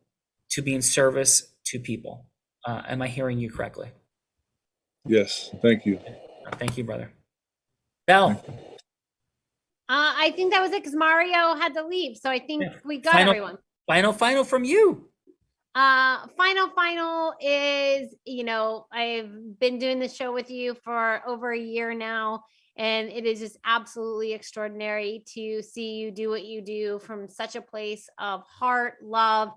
Speaker 5: to be in service to people. Am I hearing you correctly?
Speaker 6: Yes. Thank you.
Speaker 5: Thank you, brother. Belle.
Speaker 15: I think that was it because Mario had to leave. So I think we got everyone.
Speaker 5: Final from you.
Speaker 15: Final is, I've been doing this show with you for over a year now, and it is just absolutely extraordinary to see you do what you do from such a place of heart, love,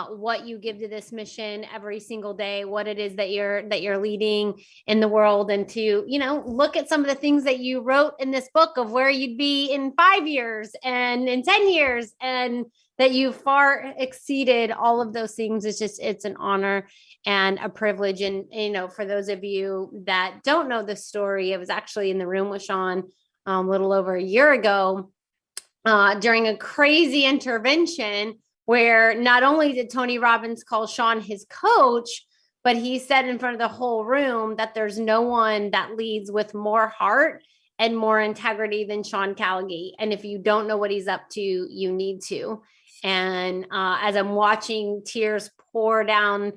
Speaker 15: what you give to this mission every single day, what it is that you're leading in the world, and to, look at some of the things that you wrote in this book of where you'd be in 5 years and in 10 years, and that you far exceeded all of those things. It's an honor and a privilege. And, for those of you that don't know the story, I was actually in the room with Sean a little over a year ago during a crazy intervention where not only did Tony Robbins call Sean his coach, but he said in front of the whole room that there's no one that leads with more heart and more integrity than Sean Callagy. And if you don't know what he's up to, you need to. And as I'm watching tears pour down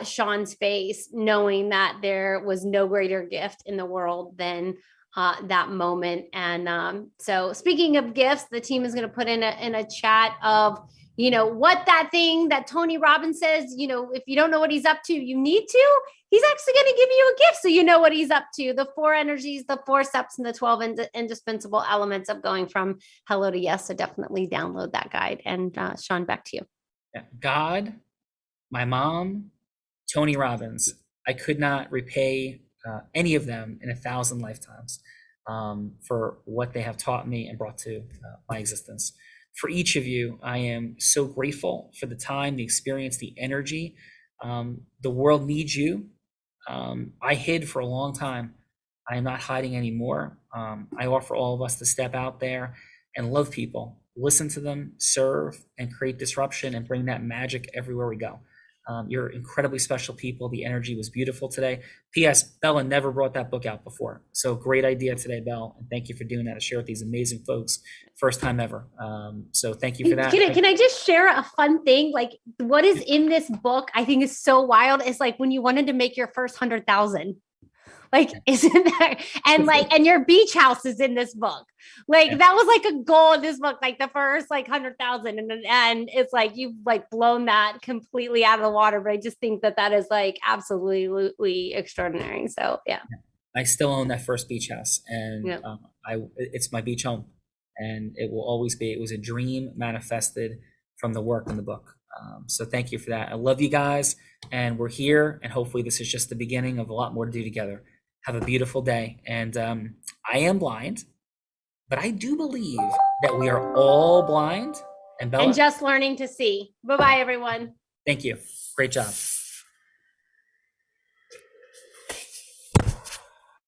Speaker 15: Sean's face, knowing that there was no greater gift in the world than that moment. And so speaking of gifts, the team is going to put in a chat of, what that thing that Tony Robbins says, if you don't know what he's up to, you need to. He's actually going to give you a gift so you know what he's up to. The 4 energies, the 4 steps, and the 12 indispensable elements of going from hello to yes. So definitely download that guide. And Sean, back to you.
Speaker 5: God, my mom, Tony Robbins. I could not repay any of them in 1,000 lifetimes for what they have taught me and brought to my existence. For each of you, I am so grateful for the time, the experience, the energy. The world needs you. I hid for a long time. I am not hiding anymore. I offer all of us to step out there and love people, listen to them, serve, and create disruption and bring that magic everywhere we go. You're incredibly special people. The energy was beautiful today. P.S. Bella never brought that book out before. So great idea today, Belle. And thank you for doing that to share with these amazing folks. First time ever. So thank you for that.
Speaker 15: Can I just share a fun thing? Like what is in this book, I think is so wild. Is like when you wanted to make your first 100,000. Like, isn't that, and your beach house is in this book. Like that was like a goal in this book, like the first 100,000. And it's like, you've blown that completely out of the water. But I just think that is absolutely extraordinary. So, yeah.
Speaker 5: I still own that first beach house, and it's my beach home, and it will always be. It was a dream manifested from the work in the book. So thank you for that. I love you guys, and we're here, and hopefully this is just the beginning of a lot more to do together. Have a beautiful day. And I am blind, but I do believe that we are all blind. And Bella,
Speaker 15: and just learning to see. Bye-bye, everyone.
Speaker 5: Thank you. Great job.